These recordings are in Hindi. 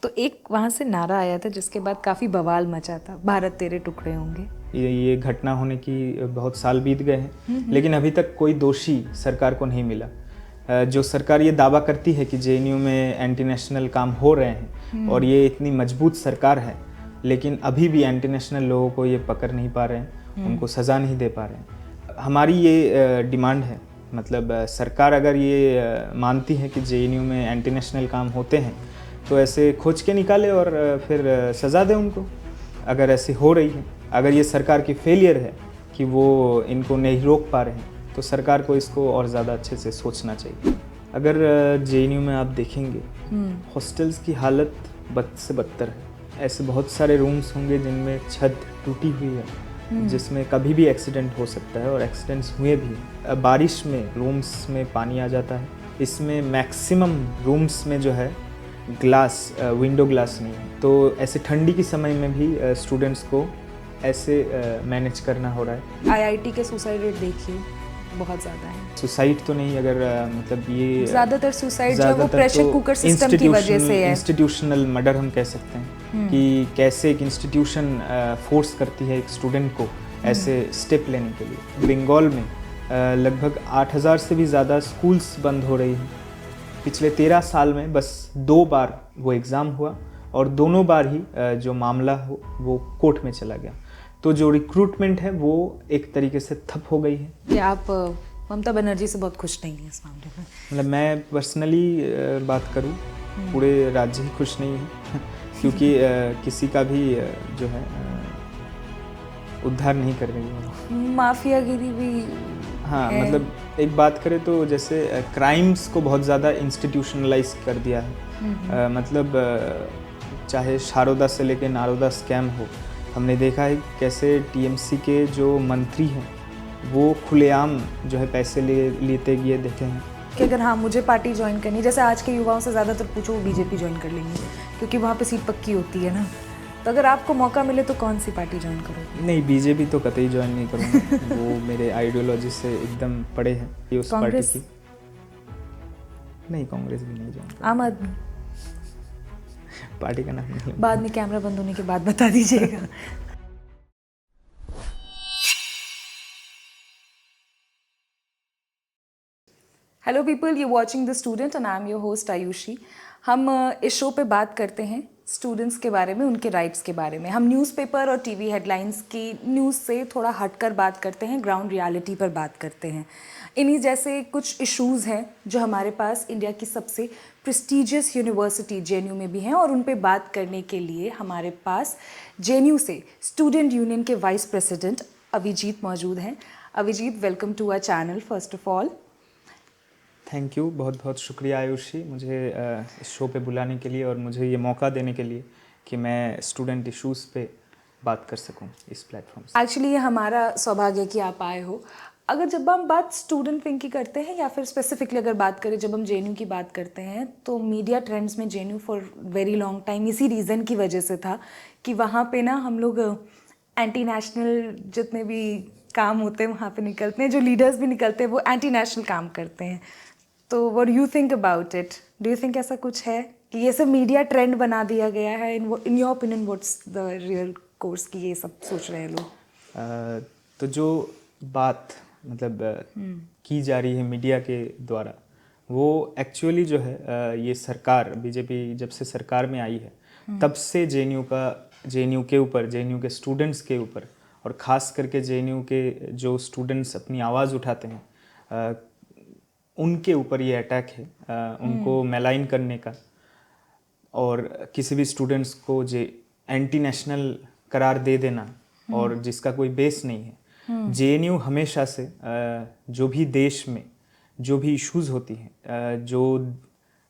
तो एक वहाँ से नारा आया था जिसके बाद काफ़ी बवाल मचा था, भारत तेरे टुकड़े होंगे। ये घटना होने की बहुत साल बीत गए हैं, लेकिन अभी तक कोई दोषी सरकार को नहीं मिला। जो सरकार ये दावा करती है कि जेएनयू में एंटी नेशनल काम हो रहे हैं और ये इतनी मजबूत सरकार है, लेकिन अभी भी एंटी नेशनल लोगों को ये पकड़ नहीं पा रहे हैं, उनको सज़ा नहीं दे पा रहे हैं। हमारी ये डिमांड है, मतलब सरकार अगर ये मानती है कि जेएनयू में एंटी नेशनल काम होते हैं तो ऐसे खोज के निकाले और फिर सज़ा दे उनको। अगर ऐसी हो रही है, अगर ये सरकार की फेलियर है कि वो इनको नहीं रोक पा रहे हैं, तो सरकार को इसको और ज़्यादा अच्छे से सोचना चाहिए। अगर जेएनयू में आप देखेंगे हॉस्टल्स की हालत बद से बदतर है। ऐसे बहुत सारे रूम्स होंगे जिनमें छत टूटी हुई है, जिसमें कभी भी एक्सीडेंट हो सकता है और एक्सीडेंट्स हुए भी। बारिश में रूम्स में पानी आ जाता है। इसमें मैक्सिमम रूम्स में जो है ग्लास, विंडो ग्लास नहीं है, तो ऐसे ठंडी के समय में भी स्टूडेंट्स को ऐसे मैनेज करना हो रहा है। आईआईटी के सुसाइड रेट देखिए, बहुत ज़्यादा है। सुसाइड तो नहीं, अगर मतलब ये ज़्यादातर सुसाइड जो है वो प्रेशर कुकर सिस्टम की वजह से है। इंस्टीट्यूशनल मर्डर हम कह सकते हैं कि कैसे एक इंस्टीट्यूशन फोर्स करती है एक स्टूडेंट को ऐसे स्टेप लेने के लिए। बंगाल में लगभग 8000 से भी ज़्यादा स्कूल्स बंद हो रही हैं। पिछले 13 साल में बस 2 बार वो एग्ज़ाम हुआ और दोनों बार ही जो मामला हो वो कोर्ट में चला गया। तो जो रिक्रूटमेंट है वो एक तरीके से ठप हो गई है। कि आप ममता बनर्जी से बहुत खुश नहीं हैं इस मामले में? मतलब मैं पर्सनली बात करूं, पूरे राज्य ही खुश नहीं है क्योंकि किसी का भी जो है उद्धार नहीं कर रही है। माफियागिरी भी हाँ है। मतलब एक बात करें तो जैसे क्राइम्स को बहुत ज़्यादा इंस्टीट्यूशनलाइज कर दिया है। मतलब चाहे शारदा से लेके नारोदा स्कैम हो, हमने देखा है कैसे टीएमसी के जो मंत्री हैं वो खुलेआम जो है पैसे लेते गए देखे हैं। कि अगर हाँ मुझे पार्टी ज्वाइन करनी, जैसे आज के युवाओं से ज़्यादातर पूछो वो बीजेपी ज्वाइन कर लेंगे क्योंकि वहाँ पे सीट पक्की होती है ना। तो अगर आपको मौका मिले तो कौन सी पार्टी ज्वाइन करोगे? नहीं, बीजेपी तो कतई ज्वाइन नहीं करूँगा। वो मेरे आइडियोलॉजी से एकदम पड़े हैं। ये उस पार्टी की नहीं, कांग्रेस भी नहीं ज्वाइन। आम आदमी पार्टी का नाम नहीं। बाद में कैमरा बंद होने के बाद बता दीजिएगा। Hello people, you watching the student and I am your host Ayushi. हम इस शो पे बात करते हैं स्टूडेंट्स के बारे में, उनके राइट्स के बारे में। हम न्यूज़पेपर और टीवी हेडलाइंस की न्यूज़ से थोड़ा हटकर बात करते हैं, ग्राउंड रियलिटी पर बात करते हैं। इन्हीं जैसे कुछ इश्यूज़ हैं जो हमारे पास इंडिया की सबसे प्रेस्टिजियस यूनिवर्सिटी जेएनयू में भी हैं, और उन पे बात करने के लिए हमारे पास जेएनयू से स्टूडेंट यूनियन के वाइस प्रेसिडेंट अभिजीत मौजूद हैं। Abhijit, welcome to our channel first of all. Thank you, बहुत बहुत शुक्रिया आयुषी, मुझे इस शो पे बुलाने के लिए और मुझे ये मौका देने के लिए कि मैं स्टूडेंट इश्यूज़ पे बात कर सकूं इस प्लेटफॉर्म से। एक्चुअली ये हमारा सौभाग्य कि आप आए हो। अगर जब हम बात स्टूडेंट विंग की करते हैं या फिर स्पेसिफिकली अगर बात करें जब हम जेएनयू की बात करते हैं, तो मीडिया ट्रेंड्स में JNU for very long time इसी रीज़न की वजह से था कि वहाँ पे ना हम लोग एंटी नेशनल जितने भी काम होते हैं वहाँ पे निकलते हैं, जो लीडर्स भी निकलते हैं वो एंटी नेशनल काम करते हैं। तो what do you think about it? Do you think ऐसा कुछ है कि ये सब मीडिया ट्रेंड बना दिया गया है? In your opinion what's the real course की ये सब सोच रहे हैं लोग? तो जो बात मतलब की जा रही है मीडिया के द्वारा, वो एक्चुअली जो है ये सरकार, बीजेपी जब से सरकार में आई है तब से जेएनयू के ऊपर, जेएनयू के स्टूडेंट्स के ऊपर, और ख़ास करके जेएनयू के जो स्टूडेंट्स अपनी आवाज़ उठाते हैं उनके ऊपर ये अटैक है, उनको मैलाइन करने का और किसी भी स्टूडेंट्स को एंटी नेशनल करार दे देना, और जिसका कोई बेस नहीं है। जेएनयू हमेशा से जो भी देश में जो भी इश्यूज़ होती हैं, जो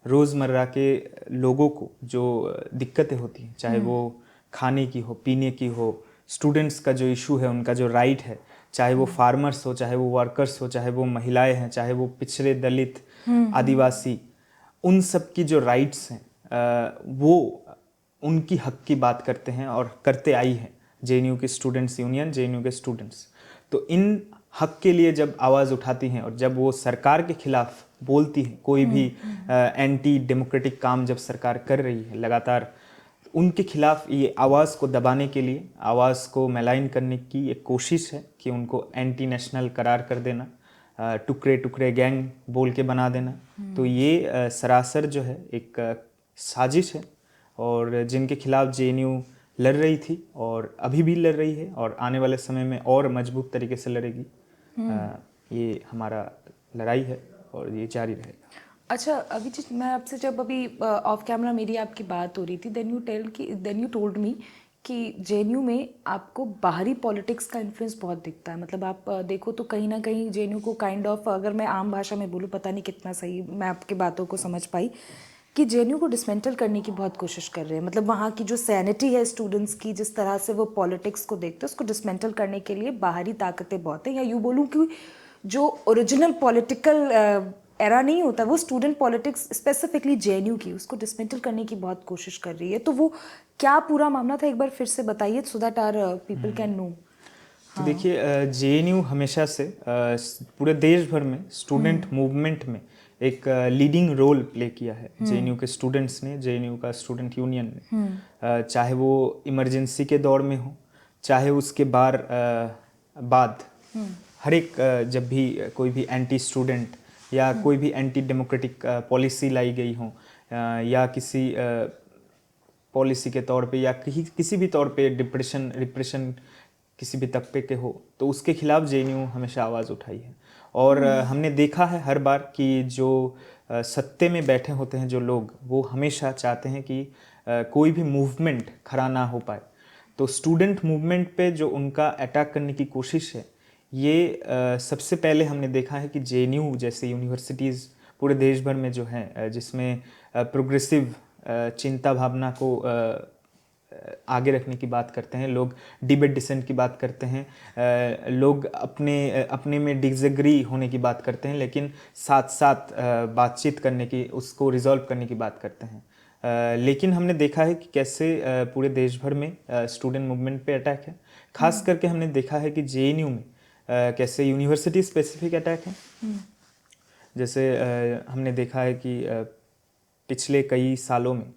रोज़मर्रा के लोगों को जो दिक्कतें होती हैं, चाहे वो खाने की हो, पीने की हो, स्टूडेंट्स का जो इशू है, उनका जो राइट है, चाहे वो फार्मर्स हो, चाहे वो वर्कर्स हो, चाहे वो महिलाएं हैं, चाहे वो पिछड़े दलित आदिवासी, उन सब की जो राइट्स हैं वो उनकी हक की बात करते हैं और करते आई है जेएनयू की स्टूडेंट्स यूनियन, जेएनयू के स्टूडेंट्स। तो इन हक के लिए जब आवाज़ उठाती हैं और जब वो सरकार के खिलाफ बोलती हैं, कोई भी एंटी डेमोक्रेटिक काम जब सरकार कर रही है लगातार, उनके खिलाफ ये आवाज़ को दबाने के लिए, आवाज़ को मैलाइन करने की एक कोशिश है कि उनको एंटी नेशनल करार कर देना, टुकड़े टुकड़े गैंग बोल के बना देना। तो ये सरासर जो है एक साजिश है, और जिनके खिलाफ जेएनयू लड़ रही थी और अभी भी लड़ रही है और आने वाले समय में और मजबूत तरीके से लड़ेगी। ये हमारा लड़ाई है और ये जारी रहेगा। अच्छा अभिजीत, मैं आपसे जब अभी ऑफ कैमरा मेरी आपकी बात हो रही थी, देन यू टोल्ड मी कि जेएनयू में आपको बाहरी पॉलिटिक्स का इन्फ्लुएंस बहुत दिखता है। मतलब आप देखो तो कहीं ना कहीं जेएनयू को काइंड ऑफ, अगर मैं आम भाषा में बोलूँ, पता नहीं कितना सही मैं आपकी बातों को समझ पाई, कि जेएनयू को डिसमेंटल करने की बहुत कोशिश कर रहे हैं। मतलब वहाँ की जो सैनिटी है स्टूडेंट्स की, जिस तरह से वो पॉलिटिक्स को देखते हैं, उसको डिसमेंटल करने के लिए बाहरी ताकतें बहुत हैं। या यूँ बोलूँ कि जो ओरिजिनल पॉलिटिकल एरा नहीं होता, वो स्टूडेंट पॉलिटिक्स स्पेसिफिकली जेएनयू की, उसको डिसमेंटल करने की बहुत कोशिश कर रही है। तो वो क्या पूरा मामला था, एक बार फिर से बताइए, so that our people can know. तो देखिए, जेएनयू हमेशा से पूरे देश भर में स्टूडेंट मूवमेंट में एक लीडिंग रोल प्ले किया है। जेएनयू के स्टूडेंट्स ने, जेएनयू का स्टूडेंट यूनियन ने, चाहे वो इमरजेंसी के दौर में हो, चाहे उसके बाद हर एक जब भी कोई भी एंटी स्टूडेंट या कोई भी एंटी डेमोक्रेटिक पॉलिसी लाई गई हो, या किसी पॉलिसी के तौर पे या किसी भी तौर पे रिप्रेशन किसी भी तबके के हो, तो उसके खिलाफ जेएनयू हमेशा आवाज़ उठाई है। और हमने देखा है हर बार कि जो सत्ते में बैठे होते हैं जो लोग, वो हमेशा चाहते हैं कि कोई भी मूवमेंट खड़ा ना हो पाए। तो स्टूडेंट मूवमेंट पे जो उनका अटैक करने की कोशिश है, ये सबसे पहले हमने देखा है कि जेएनयू जैसे यूनिवर्सिटीज़ पूरे देश भर में जो हैं, जिसमें प्रोग्रेसिव चिंता भावना को आगे रखने की बात करते हैं, लोग डिबेट डिसेंट की बात करते हैं, लोग अपने में डिसएग्री होने की बात करते हैं, लेकिन साथ साथ बातचीत करने की, उसको रिजॉल्व करने की बात करते हैं। लेकिन हमने देखा है कि कैसे पूरे देश भर में स्टूडेंट मूवमेंट पे अटैक है। खास करके हमने देखा है कि जेएनयू में कैसे यूनिवर्सिटी स्पेसिफिक अटैक है। जैसे हमने देखा है कि पिछले कई सालों में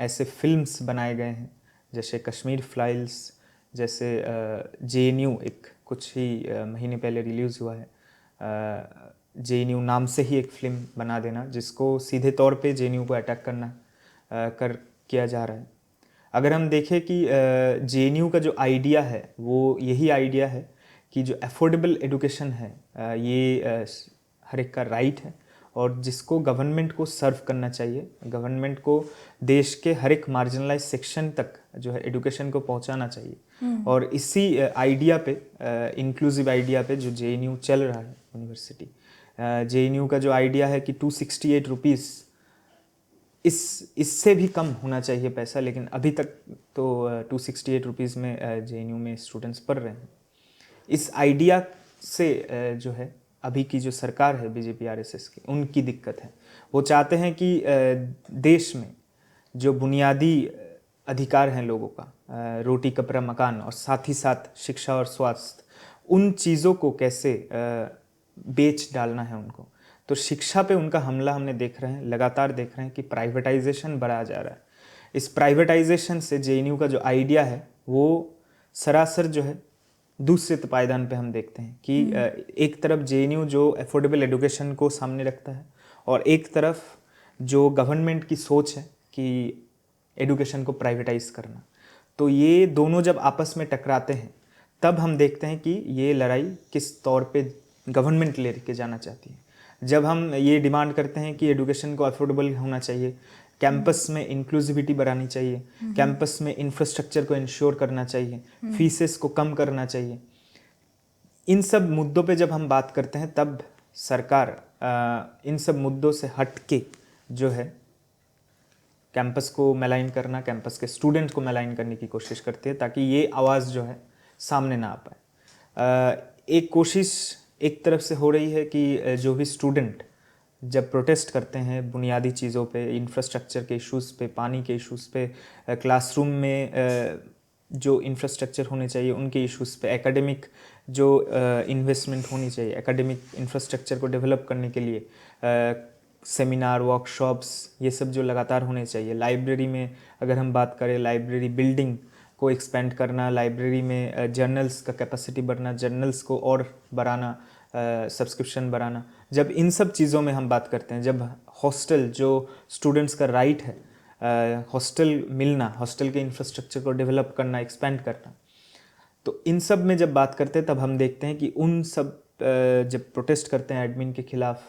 ऐसे फिल्म्स बनाए गए हैं, जैसे कश्मीर फाइल्स, जैसे जेएनयू एक कुछ ही महीने पहले रिलीज़ हुआ है, जेएनयू नाम से ही एक फिल्म बना देना, जिसको सीधे तौर पे जेएनयू को अटैक करना किया जा रहा है। अगर हम देखें कि जेएनयू का जो आइडिया है, वो यही आइडिया है कि जो अफोर्डेबल एजुकेशन है, ये हर एक का राइट है, और जिसको गवर्नमेंट को सर्व करना चाहिए। गवर्नमेंट को देश के हर एक मार्जिनलाइज सेक्शन तक जो है एजुकेशन को पहुंचाना चाहिए। और इसी आइडिया पे, इंक्लूसिव आइडिया पे जो जेएनयू चल रहा है यूनिवर्सिटी, जेएनयू का जो आइडिया है कि 268 रुपीज़, इससे भी कम होना चाहिए पैसा, लेकिन अभी तक तो 268 रुपीज़ में जेएनयू में स्टूडेंट्स पढ़ रहे हैं। इस आइडिया से जो है अभी की जो सरकार है बीजेपी आरएसएस की, उनकी दिक्कत है। वो चाहते हैं कि देश में जो बुनियादी अधिकार हैं लोगों का, रोटी कपड़ा मकान और साथ ही साथ शिक्षा और स्वास्थ्य, उन चीज़ों को कैसे बेच डालना है उनको। तो शिक्षा पे उनका हमला हमने देख रहे हैं, लगातार देख रहे हैं कि प्राइवेटाइजेशन बढ़ा जा रहा है। इस प्राइवेटाइजेशन से जेएनयू का जो आइडिया है, वो सरासर जो है दूसरे पायदान पे हम देखते हैं कि एक तरफ जेएनयू जो अफोर्डेबल एजुकेशन को सामने रखता है, और एक तरफ जो गवर्नमेंट की सोच है कि एजुकेशन को प्राइवेटाइज करना। तो ये दोनों जब आपस में टकराते हैं, तब हम देखते हैं कि ये लड़ाई किस तौर पे गवर्नमेंट लेके जाना चाहती है। जब हम ये डिमांड करते हैं कि एजुकेशन को अफोर्डेबल होना चाहिए, कैंपस में इंक्लूसिविटी बढ़ानी चाहिए, कैंपस में इंफ्रास्ट्रक्चर को इंश्योर करना चाहिए, फीसेस को कम करना चाहिए, इन सब मुद्दों पे जब हम बात करते हैं, तब सरकार इन सब मुद्दों से हट के जो है कैंपस को मैलाइन करना, कैंपस के स्टूडेंट को मैलाइन करने की कोशिश करती है, ताकि ये आवाज़ जो है सामने ना आ पाए। एक कोशिश एक तरफ से हो रही है कि जो भी स्टूडेंट जब प्रोटेस्ट करते हैं बुनियादी चीज़ों पे, इंफ्रास्ट्रक्चर के इश्यूज़ पे, पानी के इश्यूज़ पे, क्लासरूम में जो इंफ्रास्ट्रक्चर होने चाहिए उनके इश्यूज़ पे, एकेडमिक जो इन्वेस्टमेंट होनी चाहिए, एकेडमिक इंफ्रास्ट्रक्चर को डेवलप करने के लिए सेमिनार, वर्कशॉप्स, ये सब जो लगातार होने चाहिए। लाइब्रेरी में अगर हम बात करें, लाइब्रेरी बिल्डिंग को एक्सपेंड करना, लाइब्रेरी में जर्नल्स का कैपेसिटी बढ़ना, जर्नल्स को और बढ़ाना, सब्सक्रिप्शन बढ़ाना। जब इन सब चीज़ों में हम बात करते हैं, जब हॉस्टल जो स्टूडेंट्स का राइट है, हॉस्टल मिलना, हॉस्टल के इंफ्रास्ट्रक्चर को डेवलप करना, एक्सपेंड करना, तो इन सब में जब बात करते हैं तब हम देखते हैं कि उन सब जब प्रोटेस्ट करते हैं एडमिन के खिलाफ,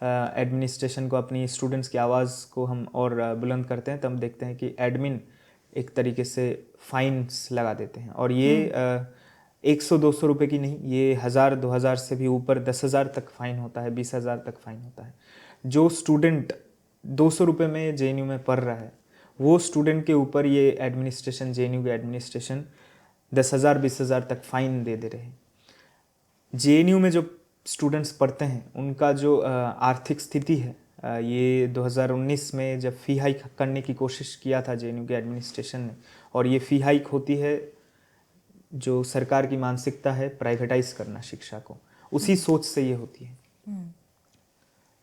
एडमिनिस्ट्रेशन को, अपनी स्टूडेंट्स की आवाज़ को हम और बुलंद करते हैं, तब हम देखते हैं कि एडमिन एक तरीके से फाइन्स लगा देते हैं। और ये 100-200 रुपये की नहीं, ये 1000-2000 से भी ऊपर 10,000 तक फ़ाइन होता है, 20,000 तक फ़ाइन होता है। जो स्टूडेंट 200 रुपये में जेएनयू में पढ़ रहा है, वो स्टूडेंट के ऊपर ये एडमिनिस्ट्रेशन, जेएनयू की एडमिनिस्ट्रेशन 10,000 20,000 तक फ़ाइन दे रहे हैं। जेएनयू में जो स्टूडेंट्स पढ़ते हैं उनका जो आर्थिक स्थिति है, ये 2019 में जब फ़ी हाइक करने की कोशिश किया था जेएनयू के एडमिनिस्ट्रेशन ने, और ये फ़ी हाइक होती है जो सरकार की मानसिकता है प्राइवेटाइज करना शिक्षा को, उसी सोच से ये होती है।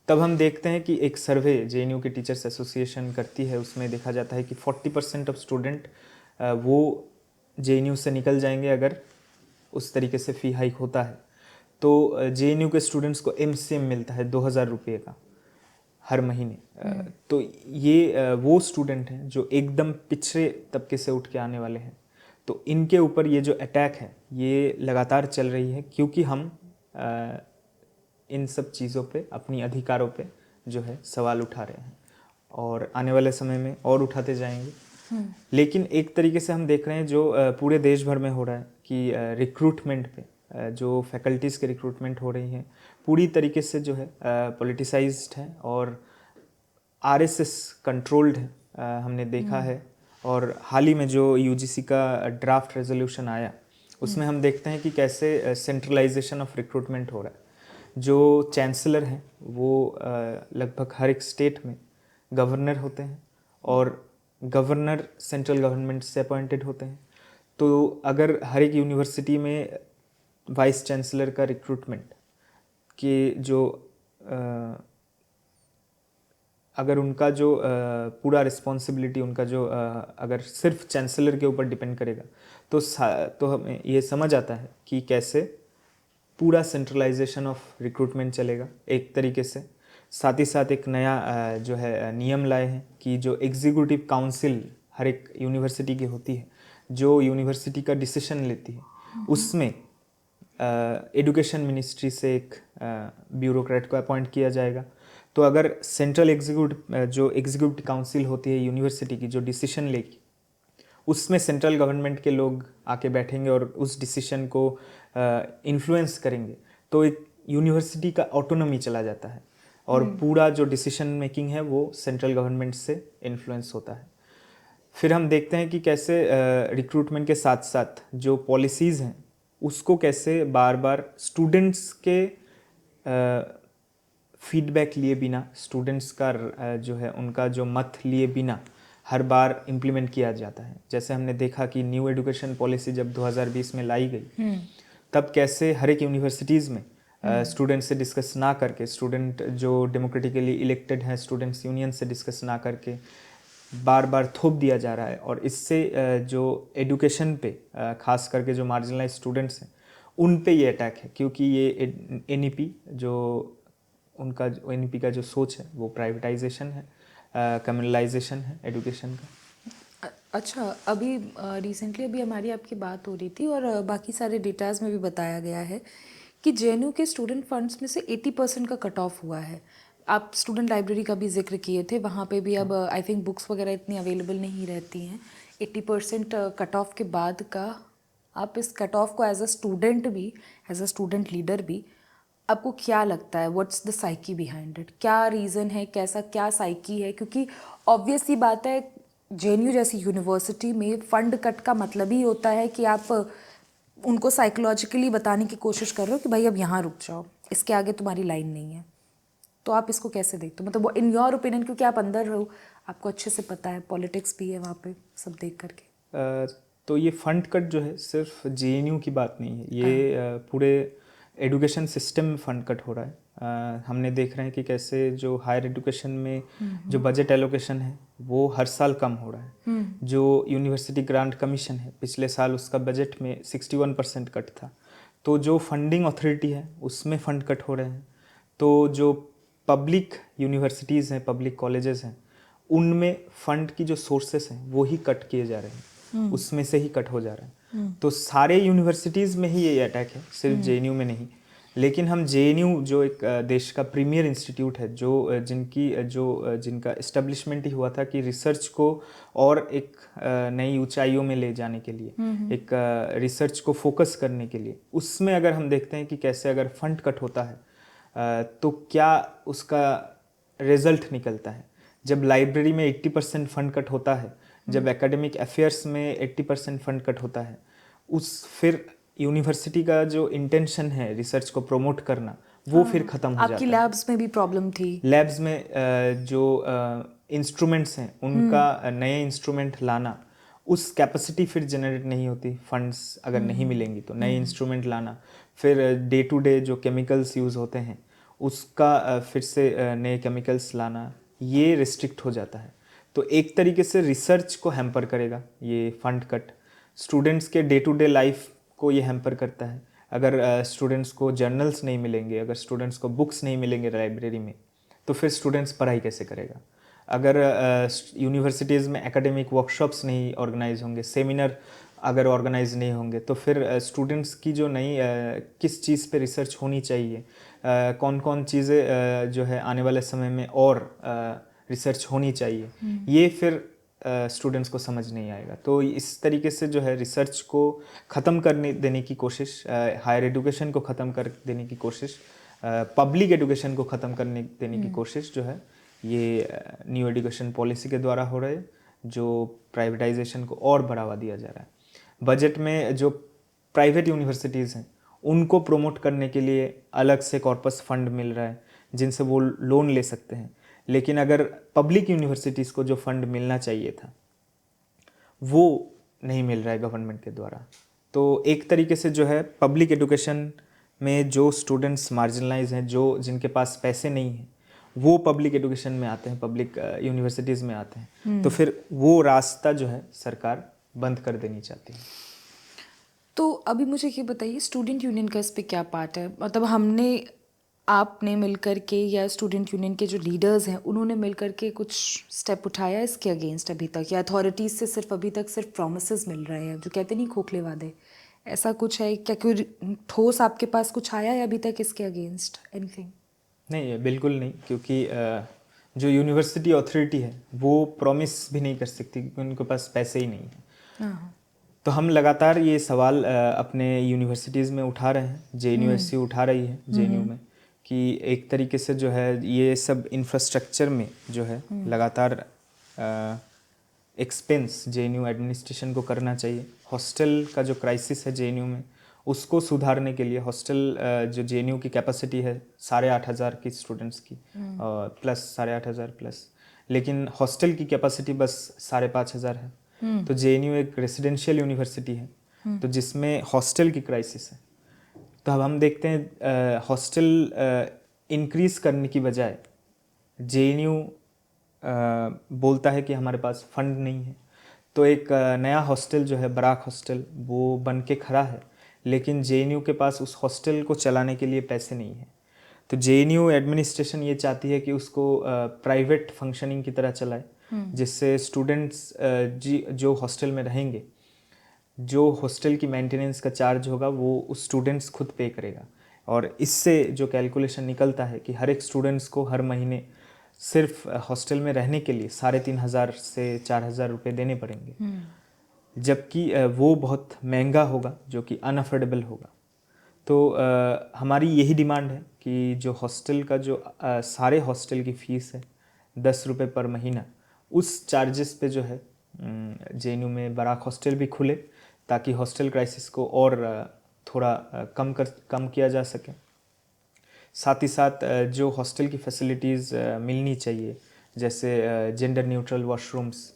तब हम देखते हैं कि एक सर्वे जेएनयू के टीचर्स एसोसिएशन करती है, उसमें देखा जाता है कि 40% ऑफ स्टूडेंट वो जेएनयू से निकल जाएंगे अगर उस तरीके से फ़ी हाइक होता है। तो जेएनयू के स्टूडेंट्स को एमसीएम मिलता है 2,000 रुपये का हर महीने। तो ये वो स्टूडेंट हैं जो एकदम पिछड़े तबके से उठ के आने वाले हैं। तो इनके ऊपर ये जो अटैक है ये लगातार चल रही है, क्योंकि हम इन सब चीज़ों पे, अपनी अधिकारों पे जो है सवाल उठा रहे हैं, और आने वाले समय में और उठाते जाएंगे। लेकिन एक तरीके से हम देख रहे हैं जो पूरे देश भर में हो रहा है कि रिक्रूटमेंट पे, जो फैकल्टीज़ के रिक्रूटमेंट हो रही हैं, पूरी तरीके से जो है पॉलिटिसाइज्ड है और आरएसएस कंट्रोल्ड है, हमने देखा है। और हाल ही में जो यूजीसी का ड्राफ्ट रेजोल्यूशन आया, उसमें हम देखते हैं कि कैसे सेंट्रलाइजेशन ऑफ रिक्रूटमेंट हो रहा है। जो चांसलर हैं वो लगभग हर एक स्टेट में गवर्नर होते हैं, और गवर्नर सेंट्रल गवर्नमेंट से अपॉइंटेड होते हैं। तो अगर हर एक यूनिवर्सिटी में वाइस चांसलर का रिक्रूटमेंट के जो अगर उनका जो पूरा रिस्पॉन्सिबिलिटी, उनका जो अगर सिर्फ चांसलर के ऊपर डिपेंड करेगा, तो हमें ये समझ आता है कि कैसे पूरा सेंट्रलाइजेशन ऑफ रिक्रूटमेंट चलेगा एक तरीके से। साथ ही साथ एक नया जो है नियम लाए हैं कि जो एग्जीक्यूटिव काउंसिल हर एक यूनिवर्सिटी की होती है, जो यूनिवर्सिटी का डिसीजन लेती है, उसमें एजुकेशन मिनिस्ट्री से एक ब्यूरोक्रेट को अपॉइंट किया जाएगा। तो अगर सेंट्रल एग्जीक्यूटिव काउंसिल होती है यूनिवर्सिटी की, जो डिसीजन लेगी, उसमें सेंट्रल गवर्नमेंट के लोग आके बैठेंगे और उस डिसीजन को इन्फ्लुएंस करेंगे, तो एक यूनिवर्सिटी का ऑटोनॉमी चला जाता है, और पूरा जो डिसीजन मेकिंग है वो सेंट्रल गवर्नमेंट से इन्फ्लुएंस होता है। फिर हम देखते हैं कि कैसे रिक्रूटमेंट के साथ साथ जो पॉलिसीज़ हैं उसको कैसे बार बार स्टूडेंट्स के फीडबैक लिए बिना, स्टूडेंट्स का जो है उनका जो मत लिए बिना हर बार इम्प्लीमेंट किया जाता है। जैसे हमने देखा कि न्यू एजुकेशन पॉलिसी जब 2020 में लाई गई, तब कैसे हर एक यूनिवर्सिटीज़ में स्टूडेंट से डिस्कस ना करके, स्टूडेंट जो डेमोक्रेटिकली इलेक्टेड हैं, स्टूडेंट्स यूनियन से डिस्कस ना करके बार बार थोप दिया जा रहा है। और इससे जो एजुकेशन पे खास करके जो मार्जिनलाइज स्टूडेंट्स हैं उन पे ये अटैक है, क्योंकि ये एनईपी जो उनका एनईपी का जो सोच है वो प्राइवेटाइजेशन है, कम्युनलाइजेशन है एजुकेशन का। अच्छा, अभी रिसेंटली अभी हमारी आपकी बात हो रही थी और बाकी सारे डेटाज में भी बताया गया है कि जेएनयू के स्टूडेंट फंड्स में से 80% का कट ऑफ हुआ है। आप स्टूडेंट लाइब्रेरी का भी जिक्र किए थे, वहाँ पे भी अब आई थिंक बुक्स वगैरह इतनी अवेलेबल नहीं रहती हैं। 80% कट ऑफ के बाद का, आप इस कट ऑफ को एज अ स्टूडेंट भी, एज अ स्टूडेंट लीडर भी, आपको क्या लगता है, what's the psyche behind it? क्या रीज़न है, कैसा क्या साइकी है? क्योंकि ऑब्वियस ही बात है, जेएनयू जैसी यूनिवर्सिटी में फंड कट का मतलब ही होता है कि आप उनको साइकोलॉजिकली बताने की कोशिश कर रहे हो कि भाई अब यहाँ रुक जाओ, इसके आगे तुम्हारी लाइन नहीं है। तो आप इसको कैसे देखते हो, मतलब इन योर ओपिनियन, क्योंकि आप अंदर रहो, आपको अच्छे से पता है, पॉलिटिक्स भी है वहाँ पे, सब देख करके। तो ये फंड कट जो है सिर्फ जेएनयू की बात नहीं है, ये पूरे एजुकेशन सिस्टम में फंड कट हो रहा है। हमने देख रहे हैं कि कैसे जो हायर एजुकेशन में जो बजट एलोकेशन है वो हर साल कम हो रहा है। जो यूनिवर्सिटी ग्रांट कमीशन है, पिछले साल उसका बजट में 61% कट था। तो जो फंडिंग अथॉरिटी है उसमें फंड कट हो रहे हैं। तो जो पब्लिक यूनिवर्सिटीज़ हैं, पब्लिक कॉलेजेस हैं, उनमें फंड की जो सोर्सेस हैं वो ही कट किए जा रहे हैं, उसमें से ही कट हो जा रहा है। तो सारे यूनिवर्सिटीज़ में ही ये अटैक है, सिर्फ जेएनयू में नहीं। लेकिन हम जेएनयू जो एक देश का प्रीमियर इंस्टीट्यूट है, जो जिनका इस्टेब्लिशमेंट ही हुआ था कि रिसर्च को और एक नई ऊंचाइयों में ले जाने के लिए, एक रिसर्च को फोकस करने के लिए, उसमें अगर हम देखते हैं कि कैसे अगर फंड कट होता है तो क्या उसका रिजल्ट निकलता है। जब लाइब्रेरी में 80% फंड कट होता है, जब एकेडमिक अफेयर्स में 80% फंड कट होता है, फिर यूनिवर्सिटी का जो इंटेंशन है रिसर्च को प्रमोट करना, वो फिर ख़त्म हो जाता है। आपकी लैब्स में भी प्रॉब्लम थी? लैब्स में जो इंस्ट्रूमेंट्स हैं उनका नए इंस्ट्रूमेंट लाना, उस कैपेसिटी फिर जनरेट नहीं होती। फंड्स अगर नहीं मिलेंगी तो नए इंस्ट्रूमेंट लाना, फिर डे टू डे जो केमिकल्स यूज़ होते हैं उसका फिर से नए केमिकल्स लाना, ये रिस्ट्रिक्ट हो जाता है। तो एक तरीके से रिसर्च को हैम्पर करेगा ये फंड कट। स्टूडेंट्स के डे टू डे लाइफ को ये हैम्पर करता है। अगर स्टूडेंट्स को जर्नल्स नहीं मिलेंगे, अगर स्टूडेंट्स को बुक्स नहीं मिलेंगे लाइब्रेरी में, तो फिर स्टूडेंट्स पढ़ाई कैसे करेगा। अगर यूनिवर्सिटीज़ में एकेडमिक वर्कशॉप्स नहीं ऑर्गेनाइज होंगे, सेमिनार अगर ऑर्गेनाइज नहीं होंगे, तो फिर स्टूडेंट्स की जो नई किस चीज़ पे रिसर्च होनी चाहिए, कौन कौन चीज़ें जो है आने वाले समय में और रिसर्च होनी चाहिए, ये फिर स्टूडेंट्स को समझ नहीं आएगा। तो इस तरीके से जो है रिसर्च को ख़त्म करने देने की कोशिश, हायर एजुकेशन को ख़त्म कर देने की कोशिश, पब्लिक एजुकेशन को ख़त्म करने देने की कोशिश जो है ये न्यू एजुकेशन पॉलिसी के द्वारा हो रहा है, जो प्राइवेटाइजेशन को और बढ़ावा दिया जा रहा है। बजट में जो प्राइवेट यूनिवर्सिटीज़ हैं उनको प्रोमोट करने के लिए अलग से कॉर्पस फंड मिल रहा है जिनसे वो लोन ले सकते हैं। लेकिन अगर पब्लिक यूनिवर्सिटीज़ को जो फंड मिलना चाहिए था वो नहीं मिल रहा है गवर्नमेंट के द्वारा। तो एक तरीके से जो है पब्लिक एजुकेशन में जो स्टूडेंट्स मार्जिनलाइज हैं, जो जिनके पास पैसे नहीं हैं, वो पब्लिक एजुकेशन में आते हैं, पब्लिक यूनिवर्सिटीज़ में आते हैं। तो फिर वो रास्ता जो है सरकार बंद कर देनी चाहती है। तो अभी मुझे ये बताइए, स्टूडेंट यूनियन का इस पे क्या पार्ट है? मतलब आपने मिलकर के या स्टूडेंट यूनियन के जो लीडर्स हैं उन्होंने मिलकर के कुछ स्टेप उठाया इसके अगेंस्ट अभी तक, या अथॉरिटीज़ से सिर्फ अभी तक सिर्फ प्रॉमिसेस मिल रहे हैं, जो कहते नहीं खोखले वादे, ऐसा कुछ है क्या? कोई ठोस आपके पास कुछ आया है अभी तक इसके अगेंस्ट? एनीथिंग? नहीं, बिल्कुल नहीं, क्योंकि जो यूनिवर्सिटी अथॉरिटी है वो प्रॉमिस भी नहीं कर सकती क्योंकि उनके पास पैसे ही नहीं है। तो हम लगातार ये सवाल अपने यूनिवर्सिटीज़ में उठा रहे हैं, जेएनयूएसयू उठा रही है जेएनयू में, कि एक तरीके से जो है ये सब इंफ्रास्ट्रक्चर में जो है लगातार एक्सपेंस जेएनयू एडमिनिस्ट्रेशन को करना चाहिए। हॉस्टल का जो क्राइसिस है जेएनयू में, उसको सुधारने के लिए हॉस्टल जो जेएनयू की कैपेसिटी है 8,500 की स्टूडेंट्स की, प्लस 8,500 प्लस, लेकिन हॉस्टल की कैपेसिटी बस 5,500 है। तो जेएनयू एक रेसिडेंशियल यूनिवर्सिटी है, तो जिसमें हॉस्टल की क्राइसिस है। तो अब हम देखते हैं हॉस्टल इंक्रीज़ करने की बजाय जेएनयू बोलता है कि हमारे पास फंड नहीं है। तो एक नया हॉस्टल जो है बराक हॉस्टल, वो बन के खड़ा है, लेकिन जेएनयू के पास उस हॉस्टल को चलाने के लिए पैसे नहीं है। तो जेएनयू एडमिनिस्ट्रेशन ये चाहती है कि उसको प्राइवेट फंक्शनिंग की तरह चलाए, जिससे स्टूडेंट्स जो हॉस्टल में रहेंगे, जो हॉस्टल की मेंटेनेंस का चार्ज होगा वो उस स्टूडेंट्स खुद पे करेगा। और इससे जो कैलकुलेशन निकलता है कि हर एक स्टूडेंट्स को हर महीने सिर्फ हॉस्टल में रहने के लिए 3,500 से 4,000 रुपये देने पड़ेंगे, जबकि वो बहुत महंगा होगा, जो कि अनअफोर्डेबल होगा। तो हमारी यही डिमांड है कि जो हॉस्टल का जो सारे हॉस्टल की फ़ीस है 10 रुपये पर महीना, उस चार्जेस पे जो है जेएनयू में बराक हॉस्टल भी खुले, ताकि हॉस्टल क्राइसिस को और थोड़ा कम किया जा सके। साथ ही साथ जो हॉस्टल की फैसिलिटीज़ मिलनी चाहिए, जैसे जेंडर न्यूट्रल वॉशरूम्स,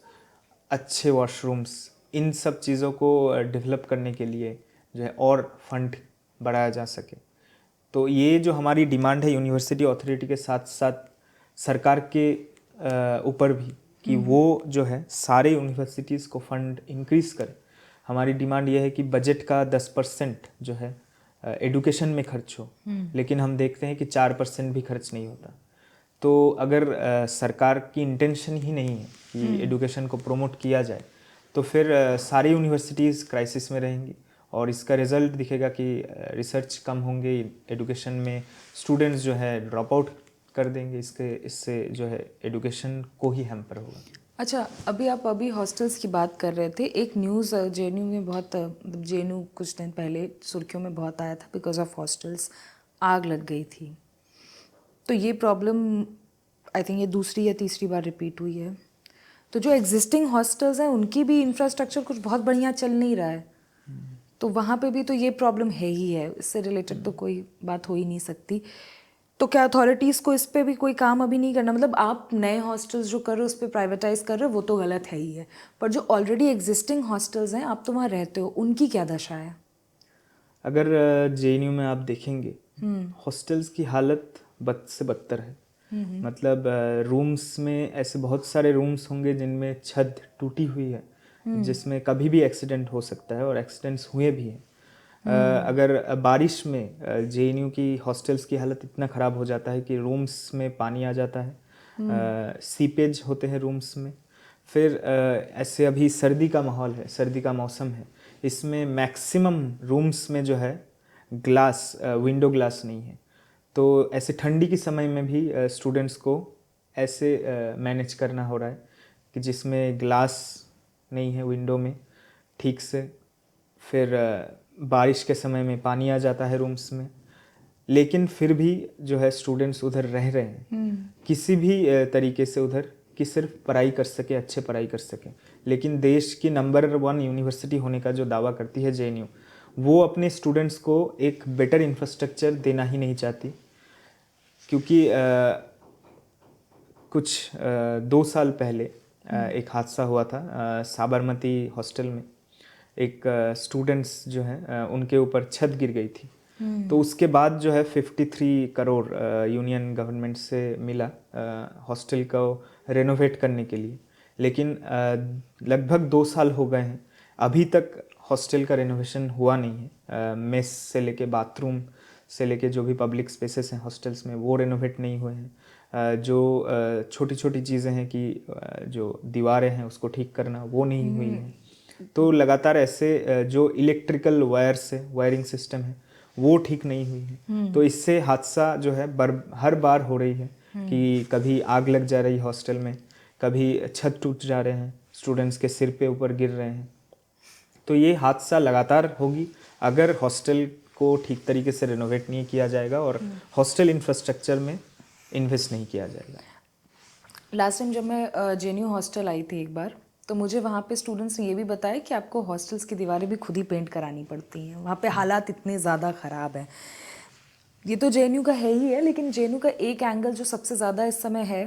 अच्छे वॉशरूम्स, इन सब चीज़ों को डेवलप करने के लिए जो है और फंड बढ़ाया जा सके। तो ये जो हमारी डिमांड है यूनिवर्सिटी अथॉरिटी के साथ साथ सरकार के ऊपर भी कि वो जो है सारे यूनिवर्सिटीज़ को फंड इंक्रीज़ करे। हमारी डिमांड ये है कि बजट का 10% जो है एडुकेशन में खर्च हो, लेकिन हम देखते हैं कि 4% भी खर्च नहीं होता। तो अगर सरकार की इंटेंशन ही नहीं है कि एडुकेशन को प्रमोट किया जाए, तो फिर सारी यूनिवर्सिटीज़ क्राइसिस में रहेंगी और इसका रिजल्ट दिखेगा कि रिसर्च कम होंगे, एडुकेशन में स्टूडेंट्स जो है ड्रॉप आउट कर देंगे। इससे जो है एडुकेशन को ही हैम्पर होगा। अच्छा, अभी हॉस्टल्स की बात कर रहे थे। एक न्यूज़ जेएनयू में बहुत, मतलब जेएनयू कुछ दिन पहले सुर्खियों में बहुत आया था बिकॉज ऑफ हॉस्टल्स, आग लग गई थी। तो ये प्रॉब्लम आई थिंक ये दूसरी या तीसरी बार रिपीट हुई है। तो जो एग्जिस्टिंग हॉस्टल्स हैं उनकी भी इंफ्रास्ट्रक्चर कुछ बहुत बढ़िया चल नहीं रहा है, तो वहाँ पे भी तो ये प्रॉब्लम है ही है। इससे रिलेटेड तो कोई बात हो ही नहीं सकती। तो क्या अथॉरिटीज़ को इस पे भी कोई काम अभी नहीं करना? मतलब आप नए हॉस्टल्स जो कर रहे हो उस पर प्राइवेटाइज कर रहे हो, वो तो गलत है ही है, पर जो ऑलरेडी एग्जिस्टिंग हॉस्टल्स हैं, आप तो वहाँ रहते हो, उनकी क्या दशा है? अगर जेएनयू में आप देखेंगे हॉस्टल्स की हालत बद से बदतर है। मतलब रूम्स में ऐसे बहुत सारे रूम्स होंगे जिनमें छत टूटी हुई है, जिसमें कभी भी एक्सीडेंट हो सकता है और एक्सीडेंट्स हुए भी हैं। अगर बारिश में जेएनयू की हॉस्टल्स की हालत इतना ख़राब हो जाता है कि रूम्स में पानी आ जाता है, सीपेज होते हैं रूम्स में। फिर ऐसे अभी सर्दी का माहौल है, सर्दी का मौसम है, इसमें मैक्सिमम रूम्स में जो है ग्लास, विंडो ग्लास नहीं है। तो ऐसे ठंडी के समय में भी स्टूडेंट्स को ऐसे मैनेज करना हो रहा है कि जिसमें ग्लास नहीं है विंडो में ठीक से। फिर बारिश के समय में पानी आ जाता है रूम्स में, लेकिन फिर भी जो है स्टूडेंट्स उधर रह रहे हैं किसी भी तरीके से उधर, कि सिर्फ पढ़ाई कर सके, अच्छे पढ़ाई कर सके। लेकिन देश की नंबर 1 यूनिवर्सिटी होने का जो दावा करती है जेएनयू, वो अपने स्टूडेंट्स को एक बेटर इंफ्रास्ट्रक्चर देना ही नहीं चाहती। क्योंकि कुछ 2 साल पहले एक हादसा हुआ था साबरमती हॉस्टल में। एक स्टूडेंट्स जो हैं उनके ऊपर छत गिर गई थी। तो उसके बाद जो है 53 करोड़ यूनियन गवर्नमेंट से मिला हॉस्टल को रेनोवेट करने के लिए। लेकिन लगभग 2 साल हो गए हैं, अभी तक हॉस्टल का रेनोवेशन हुआ नहीं है। मेस से लेके बाथरूम से लेके जो भी पब्लिक स्पेसेस हैं हॉस्टल्स में, वो रेनोवेट नहीं हुए हैं। जो छोटी छोटी चीज़ें हैं कि जो दीवारें हैं उसको ठीक करना, वो नहीं हुई है। तो लगातार ऐसे जो इलेक्ट्रिकल वायर्स है, वायरिंग सिस्टम है, वो ठीक नहीं हुई है। तो इससे हादसा जो है हर बार हो रही है कि कभी आग लग जा रही है हॉस्टल में, कभी छत टूट जा रहे हैं, स्टूडेंट्स के सिर पे ऊपर गिर रहे हैं। तो ये हादसा लगातार होगी अगर हॉस्टल को ठीक तरीके से रेनोवेट नहीं किया जाएगा और हॉस्टल इंफ्रास्ट्रक्चर में इन्वेस्ट नहीं किया जाएगा। लास्ट टाइम जब मैं जेएनयू हॉस्टल आई थी एक बार, तो मुझे वहाँ पे स्टूडेंट्स ने ये भी बताया कि आपको हॉस्टल्स की दीवारें भी खुद ही पेंट करानी पड़ती हैं, वहाँ पे हालात इतने ज़्यादा ख़राब हैं। ये तो जेएनयू का है ही है, लेकिन जेएनयू का एक एंगल जो सबसे ज़्यादा इस समय है,